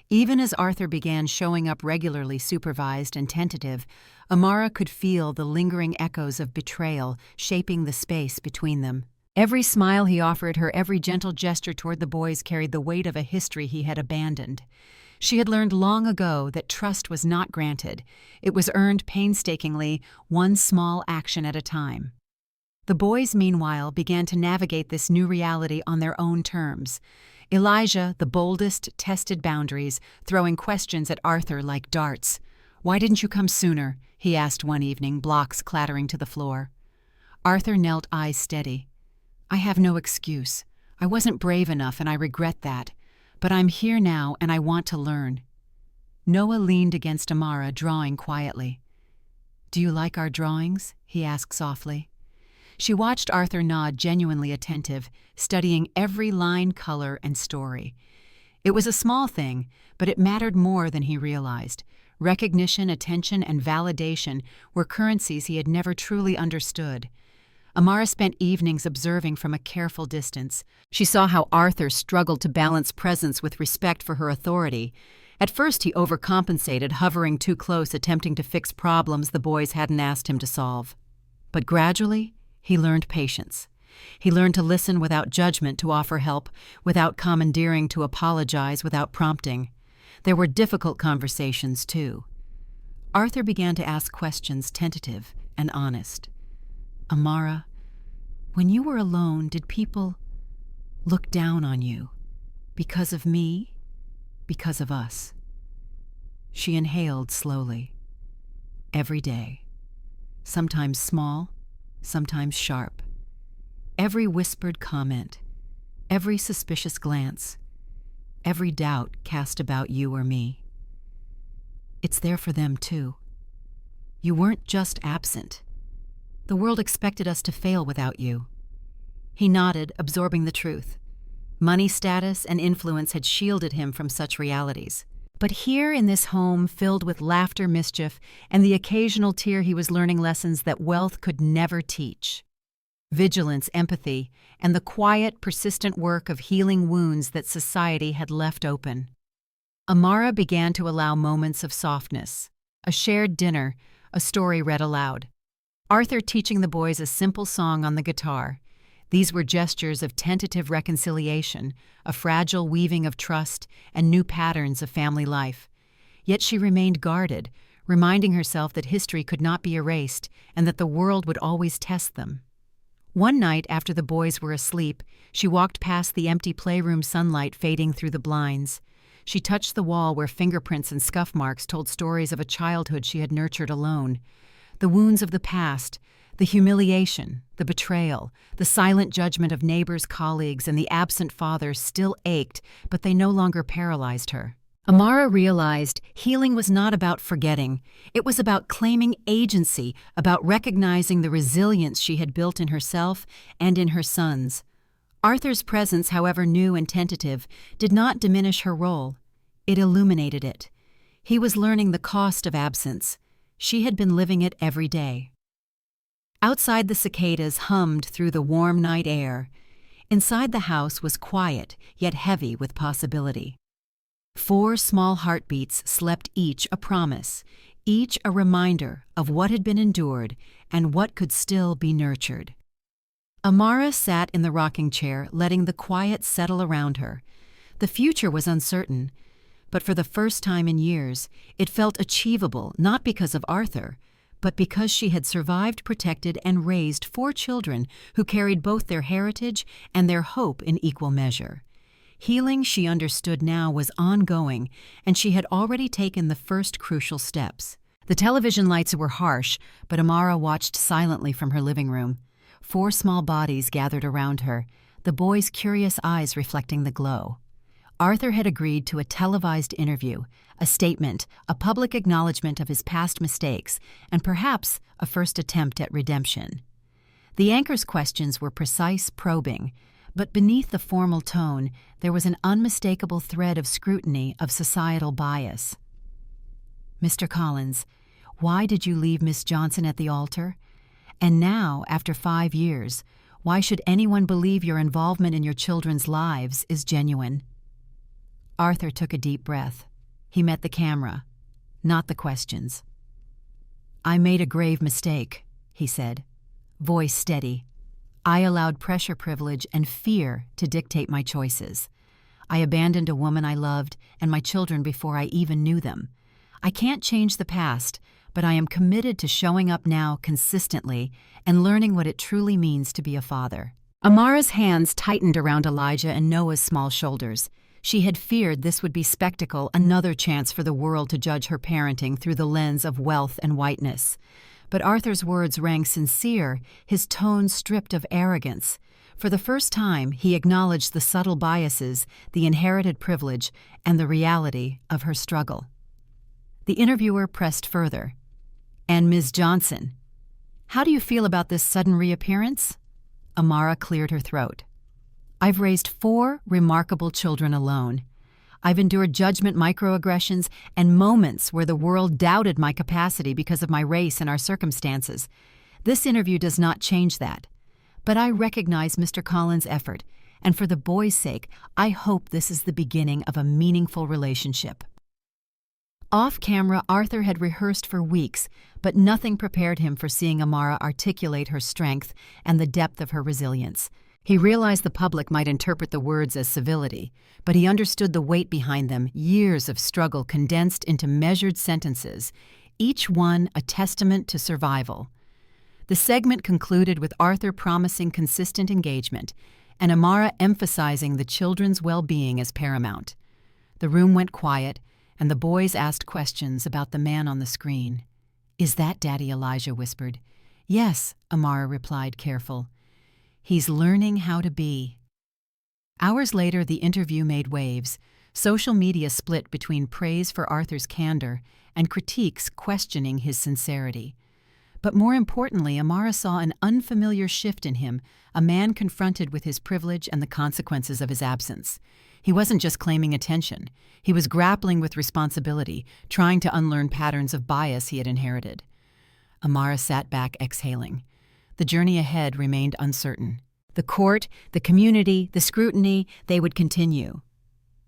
Even as Arthur began showing up regularly, supervised and tentative, Amara could feel the lingering echoes of betrayal shaping the space between them. Every smile he offered her, every gentle gesture toward the boys carried the weight of a history he had abandoned. She had learned long ago that trust was not granted. It was earned painstakingly, one small action at a time. The boys, meanwhile, began to navigate this new reality on their own terms. Elijah, the boldest, tested boundaries, throwing questions at Arthur like darts. "Why didn't you come sooner?" he asked one evening, blocks clattering to the floor. Arthur knelt, eyes steady. "I have no excuse. I wasn't brave enough, and I regret that. But I'm here now, and I want to learn." Noah leaned against Amara, drawing quietly. "Do you like our drawings?" he asked softly. She watched Arthur nod, genuinely attentive, studying every line, color, and story. It was a small thing, but it mattered more than he realized. Recognition, attention, and validation were currencies he had never truly understood. Amara spent evenings observing from a careful distance. She saw how Arthur struggled to balance presence with respect for her authority. At first he overcompensated, hovering too close, attempting to fix problems the boys hadn't asked him to solve. But gradually, he learned patience. He learned to listen without judgment, to offer help, without commandeering, to apologize without prompting. There were difficult conversations, too. Arthur began to ask questions, tentative and honest. "Amara, when you were alone, did people look down on you? Because of me? Because of us?" She inhaled slowly. Every day. Sometimes small, sometimes sharp. Every whispered comment, every suspicious glance, every doubt cast about you or me. It's there for them too. You weren't just absent. The world expected us to fail without you. He nodded, absorbing the truth. Money, status, and influence had shielded him from such realities. But here in this home filled with laughter, mischief, and the occasional tear, he was learning lessons that wealth could never teach. Vigilance, empathy, and the quiet, persistent work of healing wounds that society had left open. Amara began to allow moments of softness. A shared dinner, a story read aloud. Arthur teaching the boys a simple song on the guitar. These were gestures of tentative reconciliation, a fragile weaving of trust, and new patterns of family life. Yet she remained guarded, reminding herself that history could not be erased and that the world would always test them. One night after the boys were asleep, she walked past the empty playroom, sunlight fading through the blinds. She touched the wall where fingerprints and scuff marks told stories of a childhood she had nurtured alone. The wounds of the past, the humiliation, the betrayal, the silent judgment of neighbors, colleagues, and the absent father still ached, but they no longer paralyzed her. Amara realized healing was not about forgetting. It was about claiming agency, about recognizing the resilience she had built in herself and in her sons. Arthur's presence, however new and tentative, did not diminish her role. It illuminated it. He was learning the cost of absence. She had been living it every day. Outside, the cicadas hummed through the warm night air. Inside, the house was quiet, yet heavy with possibility. 4 small heartbeats slept, each a promise, each a reminder of what had been endured and what could still be nurtured. Amara sat in the rocking chair, letting the quiet settle around her. The future was uncertain, but for the first time in years, it felt achievable, not because of Arthur, but because she had survived, protected, and raised 4 children who carried both their heritage and their hope in equal measure. Healing, she understood now, was ongoing, and she had already taken the first crucial steps. The television lights were harsh, but Amara watched silently from her living room. 4 small bodies gathered around her, the boys' curious eyes reflecting the glow. Arthur had agreed to a televised interview, a statement, a public acknowledgement of his past mistakes, and perhaps a first attempt at redemption. The anchor's questions were precise, probing, but beneath the formal tone, there was an unmistakable thread of scrutiny, of societal bias. "Mr. Collins, why did you leave Miss Johnson at the altar? And now, after 5 years, why should anyone believe your involvement in your children's lives is genuine?" Arthur took a deep breath. He met the camera, not the questions. "I made a grave mistake," he said, voice steady. "I allowed pressure, privilege, and fear to dictate my choices. I abandoned a woman I loved and my children before I even knew them. I can't change the past, but I am committed to showing up now consistently and learning what it truly means to be a father." Amara's hands tightened around Elijah and Noah's small shoulders. She had feared this would be spectacle, another chance for the world to judge her parenting through the lens of wealth and whiteness. But Arthur's words rang sincere, his tone stripped of arrogance. For the first time, he acknowledged the subtle biases, the inherited privilege, and the reality of her struggle. The interviewer pressed further. "And Ms. Johnson, how do you feel about this sudden reappearance?" Amara cleared her throat. "I've raised 4 remarkable children alone. I've endured judgment, microaggressions, and moments where the world doubted my capacity because of my race and our circumstances. This interview does not change that. But I recognize Mr. Collins' effort, and for the boys' sake, I hope this is the beginning of a meaningful relationship." Off camera, Arthur had rehearsed for weeks, but nothing prepared him for seeing Amara articulate her strength and the depth of her resilience. He realized the public might interpret the words as civility, but he understood the weight behind them, years of struggle condensed into measured sentences, each one a testament to survival. The segment concluded with Arthur promising consistent engagement and Amara emphasizing the children's well-being as paramount. The room went quiet, and the boys asked questions about the man on the screen. "Is that Daddy?" Elijah whispered. "Yes," Amara replied, careful. "He's learning how to be." Hours later, the interview made waves. Social media split between praise for Arthur's candor and critiques questioning his sincerity. But more importantly, Amara saw an unfamiliar shift in him, a man confronted with his privilege and the consequences of his absence. He wasn't just claiming attention. He was grappling with responsibility, trying to unlearn patterns of bias he had inherited. Amara sat back, exhaling. The journey ahead remained uncertain. The court, the community, the scrutiny, they would continue.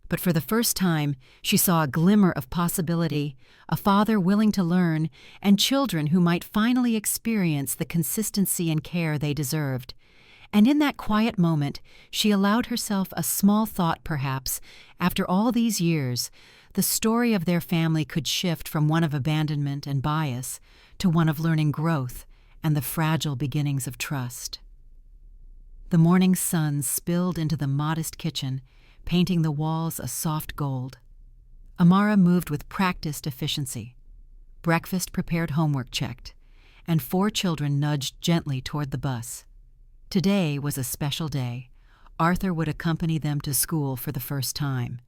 But for the first time, she saw a glimmer of possibility, a father willing to learn, and children who might finally experience the consistency and care they deserved. And in that quiet moment, she allowed herself a small thought, perhaps. After all these years, the story of their family could shift from one of abandonment and bias to one of learning growth and the fragile beginnings of trust. The morning sun spilled into the modest kitchen, painting the walls a soft gold. Amara moved with practiced efficiency. Breakfast prepared, homework checked, and 4 children nudged gently toward the bus. Today was a special day. Arthur would accompany them to school for the first time.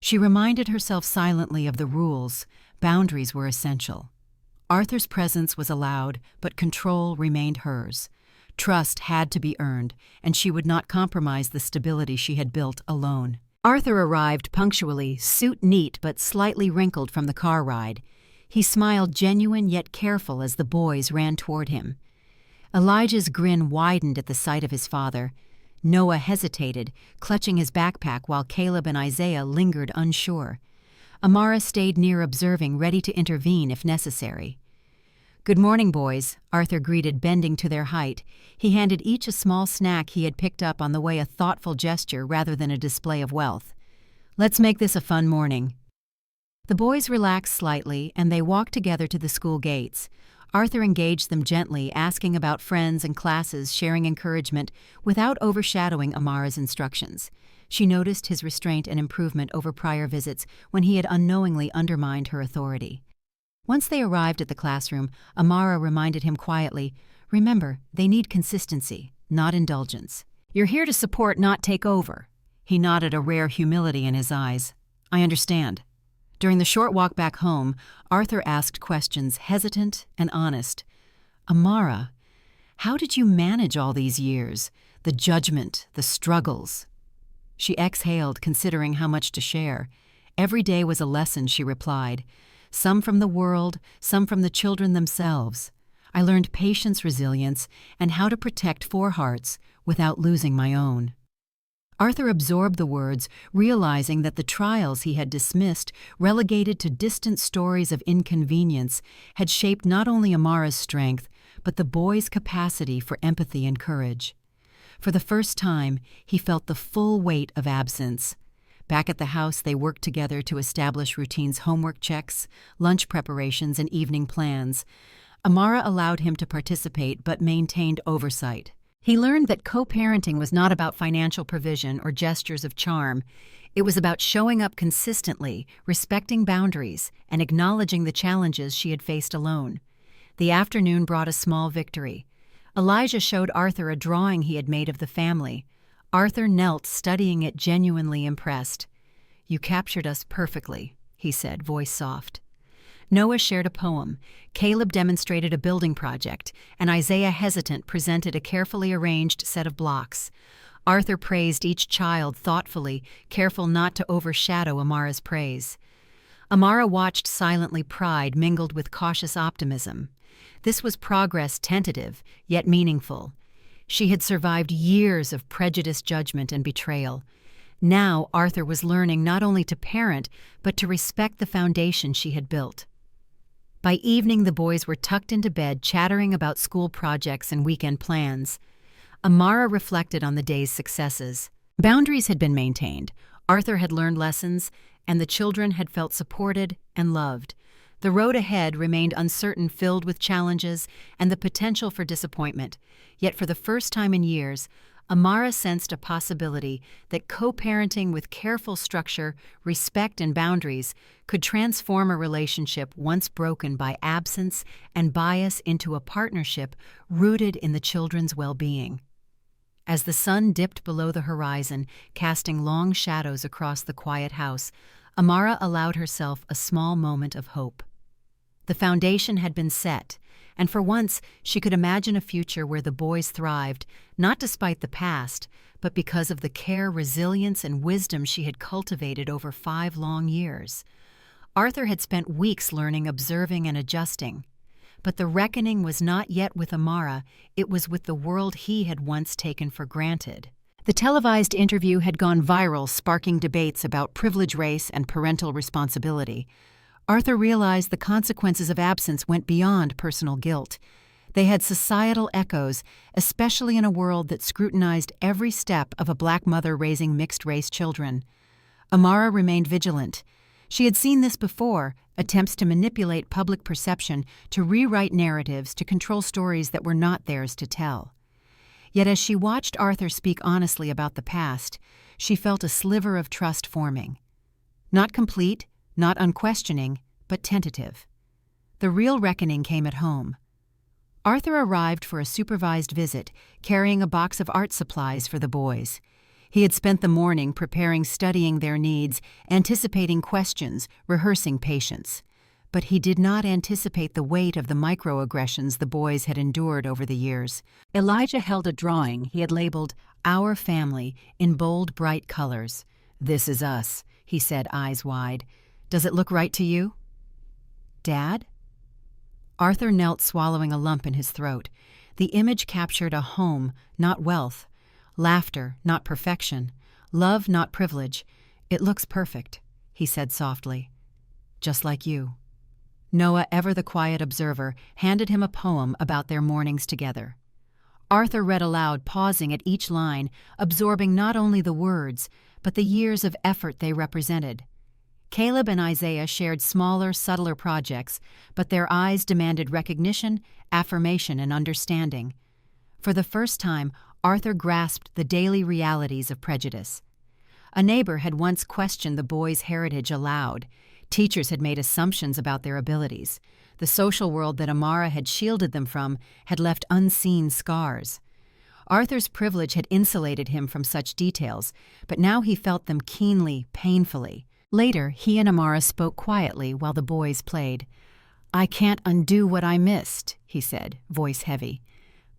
She reminded herself silently of the rules. Boundaries were essential. Arthur's presence was allowed, but control remained hers. Trust had to be earned, and she would not compromise the stability she had built alone. Arthur arrived punctually, suit neat but slightly wrinkled from the car ride. He smiled, genuine yet careful, as the boys ran toward him. Elijah's grin widened at the sight of his father. Noah hesitated, clutching his backpack, while Caleb and Isaiah lingered unsure. Amara stayed near, observing, ready to intervene if necessary. "Good morning, boys," Arthur greeted, bending to their height. He handed each a small snack he had picked up on the way, a thoughtful gesture rather than a display of wealth. "Let's make this a fun morning." The boys relaxed slightly, and they walked together to the school gates. Arthur engaged them gently, asking about friends and classes, sharing encouragement without overshadowing Amara's instructions. She noticed his restraint and improvement over prior visits when he had unknowingly undermined her authority. Once they arrived at the classroom, Amara reminded him quietly, "Remember, they need consistency, not indulgence. You're here to support, not take over." He nodded, a rare humility in his eyes. "I understand." During the short walk back home, Arthur asked questions, hesitant and honest. "Amara, how did you manage all these years? The judgment, the struggles?" She exhaled, considering how much to share. "Every day was a lesson," she replied. "Some from the world, some from the children themselves. I learned patience, resilience, and how to protect 4 hearts without losing my own." Arthur absorbed the words, realizing that the trials he had dismissed, relegated to distant stories of inconvenience, had shaped not only Amara's strength, but the boy's capacity for empathy and courage. For the first time, he felt the full weight of absence. Back at the house, they worked together to establish routines, homework checks, lunch preparations, and evening plans. Amara allowed him to participate but maintained oversight. He learned that co-parenting was not about financial provision or gestures of charm. It was about showing up consistently, respecting boundaries, and acknowledging the challenges she had faced alone. The afternoon brought a small victory. Elijah showed Arthur a drawing he had made of the family. Arthur knelt, studying it, genuinely impressed. "You captured us perfectly," he said, voice soft. Noah shared a poem, Caleb demonstrated a building project, and Isaiah, hesitant, presented a carefully arranged set of blocks. Arthur praised each child thoughtfully, careful not to overshadow Amara's praise. Amara watched silently, pride mingled with cautious optimism. This was progress, tentative, yet meaningful. She had survived years of prejudice, judgment, and betrayal. Now Arthur was learning not only to parent, but to respect the foundation she had built. By evening, the boys were tucked into bed, chattering about school projects and weekend plans. Amara reflected on the day's successes. Boundaries had been maintained, Arthur had learned lessons, and the children had felt supported and loved. The road ahead remained uncertain, filled with challenges and the potential for disappointment. Yet for the first time in years, Amara sensed a possibility that co-parenting with careful structure, respect, and boundaries could transform a relationship once broken by absence and bias into a partnership rooted in the children's well-being. As the sun dipped below the horizon, casting long shadows across the quiet house, Amara allowed herself a small moment of hope. The foundation had been set, and for once she could imagine a future where the boys thrived, not despite the past, but because of the care, resilience, and wisdom she had cultivated over 5 long years. Arthur had spent weeks learning, observing, and adjusting. But the reckoning was not yet with Amara, it was with the world he had once taken for granted. The televised interview had gone viral, sparking debates about privilege, race, and parental responsibility. Arthur realized the consequences of absence went beyond personal guilt. They had societal echoes, especially in a world that scrutinized every step of a black mother raising mixed-race children. Amara remained vigilant. She had seen this before, attempts to manipulate public perception, to rewrite narratives, to control stories that were not theirs to tell. Yet as she watched Arthur speak honestly about the past, she felt a sliver of trust forming. Not complete, not unquestioning, but tentative. The real reckoning came at home. Arthur arrived for a supervised visit, carrying a box of art supplies for the boys. He had spent the morning preparing, studying their needs, anticipating questions, rehearsing patience. But he did not anticipate the weight of the microaggressions the boys had endured over the years. Elijah held a drawing he had labeled "Our Family" in bold, bright colors. "This is us," he said, eyes wide. "Does it look right to you?" "Dad?" Arthur knelt, swallowing a lump in his throat. The image captured a home, not wealth. Laughter, not perfection. Love, not privilege. "It looks perfect," he said softly. "Just like you." Noah, ever the quiet observer, handed him a poem about their mornings together. Arthur read aloud, pausing at each line, absorbing not only the words, but the years of effort they represented. Caleb and Isaiah shared smaller, subtler projects, but their eyes demanded recognition, affirmation, and understanding. For the first time, Arthur grasped the daily realities of prejudice. A neighbor had once questioned the boys' heritage aloud. Teachers had made assumptions about their abilities. The social world that Amara had shielded them from had left unseen scars. Arthur's privilege had insulated him from such details, but now he felt them keenly, painfully. Later, he and Amara spoke quietly while the boys played. "I can't undo what I missed," he said, voice heavy.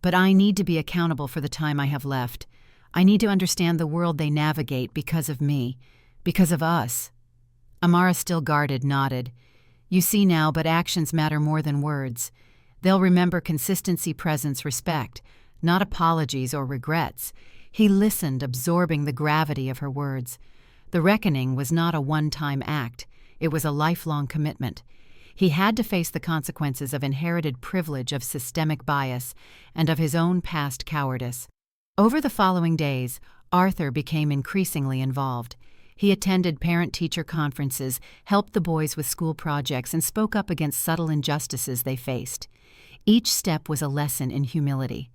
"But I need to be accountable for the time I have left. I need to understand the world they navigate because of me, because of us." Amara, still guarded, nodded. "You see now, but actions matter more than words. They'll remember consistency, presence, respect, not apologies or regrets." He listened, absorbing the gravity of her words. The reckoning was not a one-time act. It was a lifelong commitment. He had to face the consequences of inherited privilege, of systemic bias, and of his own past cowardice. Over the following days, Arthur became increasingly involved. He attended parent-teacher conferences, helped the boys with school projects, and spoke up against subtle injustices they faced. Each step was a lesson in humility.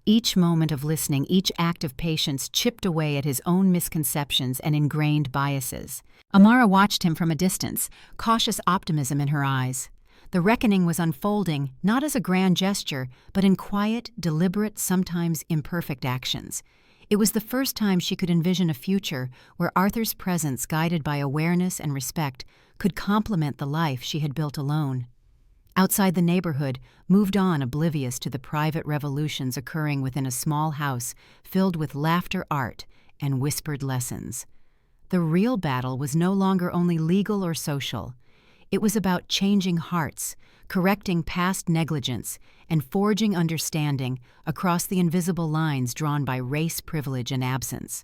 Each moment of listening, each act of patience chipped away at his own misconceptions and ingrained biases. Amara watched him from a distance, cautious optimism in her eyes. The reckoning was unfolding, not as a grand gesture, but in quiet, deliberate, sometimes imperfect actions. It was the first time she could envision a future where Arthur's presence, guided by awareness and respect, could complement the life she had built alone. Outside the neighborhood, moved on oblivious to the private revolutions occurring within a small house filled with laughter, art, and whispered lessons. The real battle was no longer only legal or social. It was about changing hearts, correcting past negligence, and forging understanding across the invisible lines drawn by race, privilege, and absence.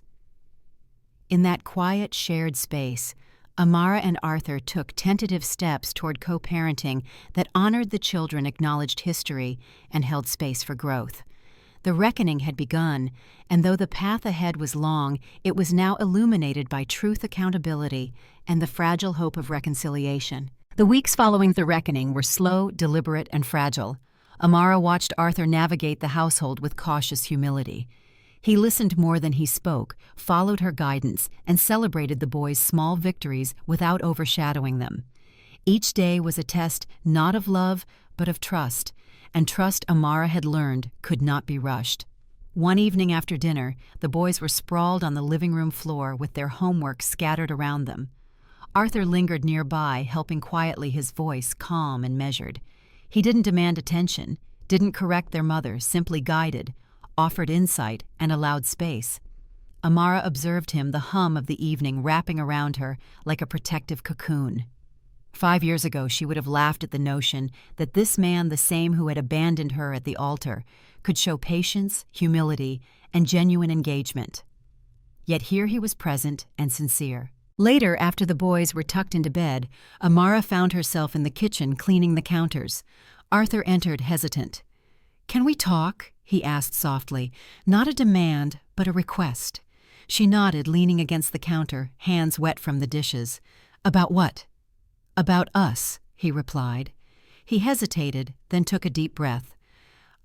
In that quiet, shared space, Amara and Arthur took tentative steps toward co-parenting that honored the children, acknowledged history, and held space for growth. The reckoning had begun, and though the path ahead was long, it was now illuminated by truth, accountability, and the fragile hope of reconciliation. The weeks following the reckoning were slow, deliberate, and fragile. Amara watched Arthur navigate the household with cautious humility. He listened more than he spoke, followed her guidance, and celebrated the boys' small victories without overshadowing them. Each day was a test not of love, but of trust, and trust Amara had learned could not be rushed. One evening after dinner, the boys were sprawled on the living room floor with their homework scattered around them. Arthur lingered nearby, helping quietly, his voice calm and measured. He didn't demand attention, didn't correct their mother, simply guided, offered insight, and allowed space. Amara observed him, the hum of the evening wrapping around her like a protective cocoon. 5 years ago, she would have laughed at the notion that this man, the same who had abandoned her at the altar, could show patience, humility, and genuine engagement. Yet here he was present and sincere. Later, after the boys were tucked into bed, Amara found herself in the kitchen cleaning the counters. Arthur entered, hesitant. "Can we talk?" he asked softly. Not a demand, but a request. She nodded, leaning against the counter, hands wet from the dishes. "About what?" "About us," he replied. He hesitated, then took a deep breath.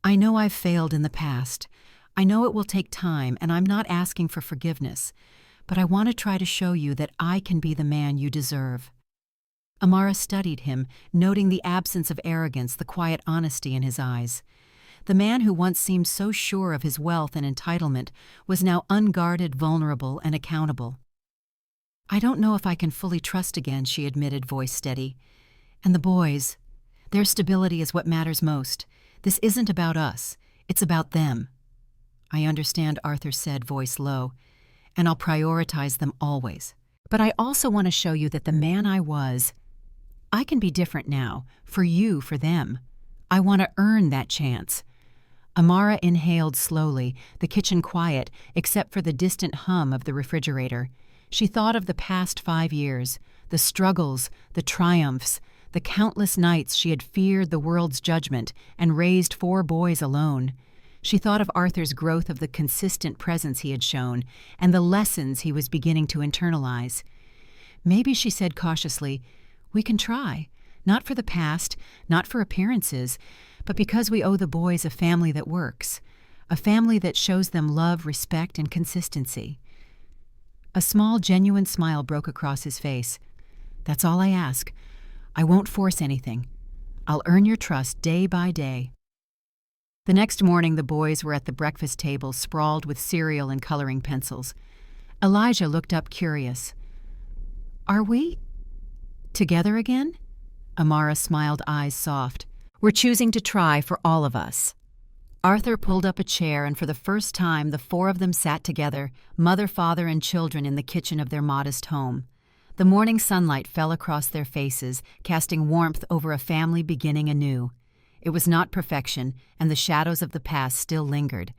"I know I've failed in the past. I know it will take time, and I'm not asking for forgiveness. But I want to try to show you that I can be the man you deserve." Amara studied him, noting the absence of arrogance, the quiet honesty in his eyes. The man who once seemed so sure of his wealth and entitlement was now unguarded, vulnerable, and accountable. "I don't know if I can fully trust again," she admitted, voice steady. "And the boys, their stability is what matters most. This isn't about us. It's about them." "I understand," Arthur said, voice low. "And I'll prioritize them always. But I also want to show you that the man I can be different now, for you, for them. I want to earn that chance." Amara inhaled slowly, the kitchen quiet, except for the distant hum of the refrigerator. She thought of the past 5 years, the struggles, the triumphs, the countless nights she had feared the world's judgment and raised 4 boys alone. She thought of Arthur's growth, of the consistent presence he had shown, and the lessons he was beginning to internalize. "Maybe," she said cautiously, "we can try. Not for the past, not for appearances, but because we owe the boys a family that works, a family that shows them love, respect, and consistency." A small, genuine smile broke across his face. "That's all I ask. I won't force anything. I'll earn your trust day by day." The next morning, the boys were at the breakfast table, sprawled with cereal and coloring pencils. Elijah looked up, curious. "Are we together again?" Amara smiled, eyes soft. "We're choosing to try for all of us." Arthur pulled up a chair, and for the first time the 4 of them sat together, mother, father, and children, in the kitchen of their modest home. The morning sunlight fell across their faces, casting warmth over a family beginning anew. It was not perfection, and the shadows of the past still lingered.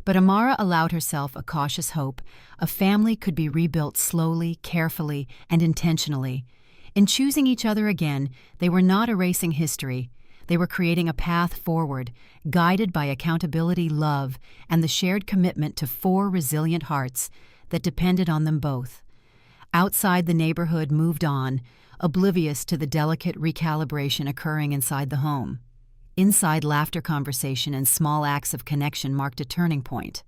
But Amara allowed herself a cautious hope. A family could be rebuilt slowly, carefully, and intentionally. In choosing each other again, they were not erasing history. They were creating a path forward, guided by accountability, love, and the shared commitment to 4 resilient hearts that depended on them both. Outside, the neighborhood moved on, oblivious to the delicate recalibration occurring inside the home. Inside, laughter, conversation, and small acts of connection marked a turning point.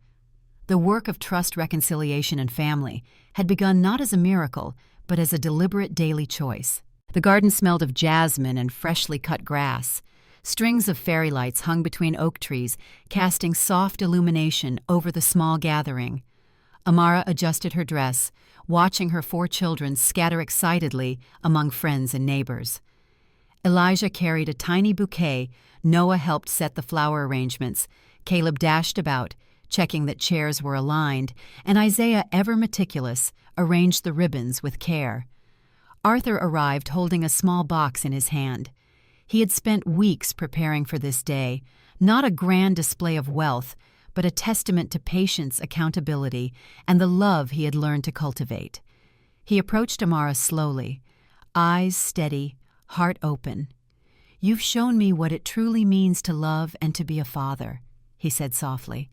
The work of trust, reconciliation, and family had begun not as a miracle, but as a deliberate daily choice. The garden smelled of jasmine and freshly cut grass. Strings of fairy lights hung between oak trees, casting soft illumination over the small gathering. Amara adjusted her dress, watching her 4 children scatter excitedly among friends and neighbors. Elijah carried a tiny bouquet. Noah helped set the flower arrangements. Caleb dashed about, checking that chairs were aligned, and Isaiah, ever meticulous, arranged the ribbons with care. Arthur arrived holding a small box in his hand. He had spent weeks preparing for this day, not a grand display of wealth, but a testament to patience, accountability, and the love he had learned to cultivate. He approached Amara slowly, eyes steady, heart open. "You've shown me what it truly means to love and to be a father," he said softly.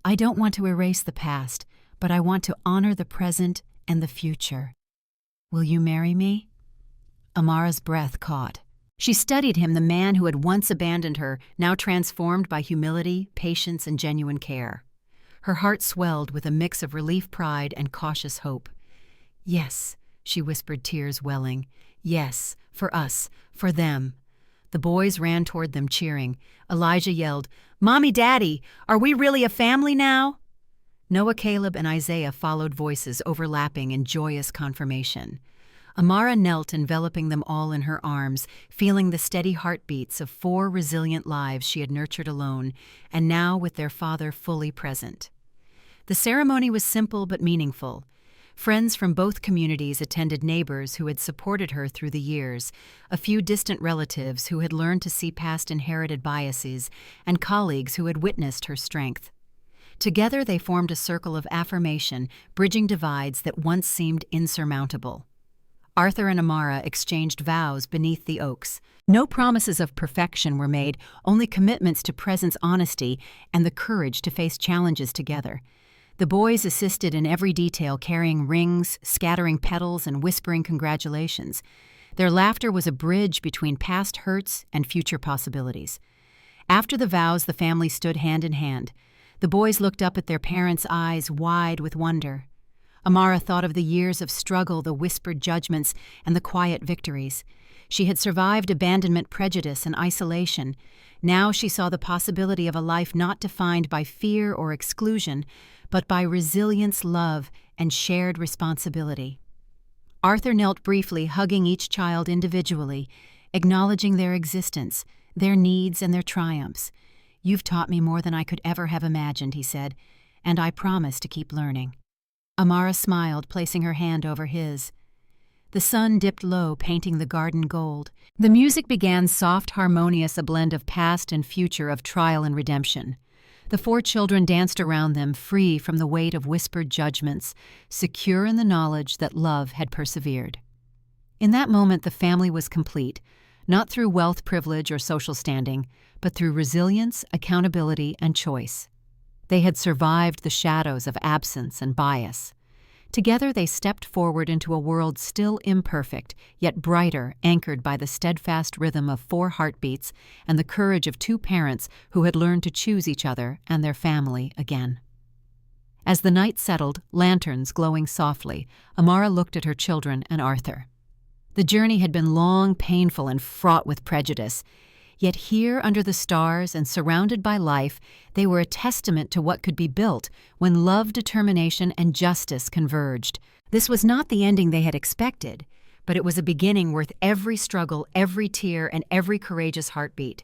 "I don't want to erase the past, but I want to honor the present and the future. Will you marry me?" Amara's breath caught. She studied him, the man who had once abandoned her, now transformed by humility, patience, and genuine care. Her heart swelled with a mix of relief, pride, and cautious hope. "Yes," she whispered, tears welling. "Yes, for us, for them." The boys ran toward them, cheering. Elijah yelled, "Mommy, Daddy, are we really a family now?" Noah, Caleb, and Isaiah followed, voices overlapping in joyous confirmation. Amara knelt, enveloping them all in her arms, feeling the steady heartbeats of 4 resilient lives she had nurtured alone, and now with their father fully present. The ceremony was simple but meaningful. Friends from both communities attended, neighbors who had supported her through the years, a few distant relatives who had learned to see past inherited biases, and colleagues who had witnessed her strength. Together they formed a circle of affirmation, bridging divides that once seemed insurmountable. Arthur and Amara exchanged vows beneath the oaks. No promises of perfection were made, only commitments to presence, honesty, and the courage to face challenges together. The boys assisted in every detail, carrying rings, scattering petals, and whispering congratulations. Their laughter was a bridge between past hurts and future possibilities. After the vows, the family stood hand in hand. The boys looked up at their parents' eyes wide with wonder. Amara thought of the years of struggle, the whispered judgments, and the quiet victories. She had survived abandonment, prejudice, and isolation. Now she saw the possibility of a life not defined by fear or exclusion, but by resilience, love, and shared responsibility. Arthur knelt briefly, hugging each child individually, acknowledging their existence, their needs, and their triumphs. "You've taught me more than I could ever have imagined," he said, "and I promise to keep learning." Amara smiled, placing her hand over his. The sun dipped low, painting the garden gold. The music began, soft, harmonious, a blend of past and future, of trial and redemption. The 4 children danced around them, free from the weight of whispered judgments, secure in the knowledge that love had persevered. In that moment, the family was complete, not through wealth, privilege, or social standing, but through resilience, accountability, and choice. They had survived the shadows of absence and bias. Together they stepped forward into a world still imperfect, yet brighter, anchored by the steadfast rhythm of 4 heartbeats and the courage of 2 parents who had learned to choose each other and their family again. As the night settled, lanterns glowing softly, Amara looked at her children and Arthur. The journey had been long, painful, and fraught with prejudice. Yet here, under the stars and surrounded by life, they were a testament to what could be built when love, determination, and justice converged. This was not the ending they had expected, but it was a beginning worth every struggle, every tear, and every courageous heartbeat.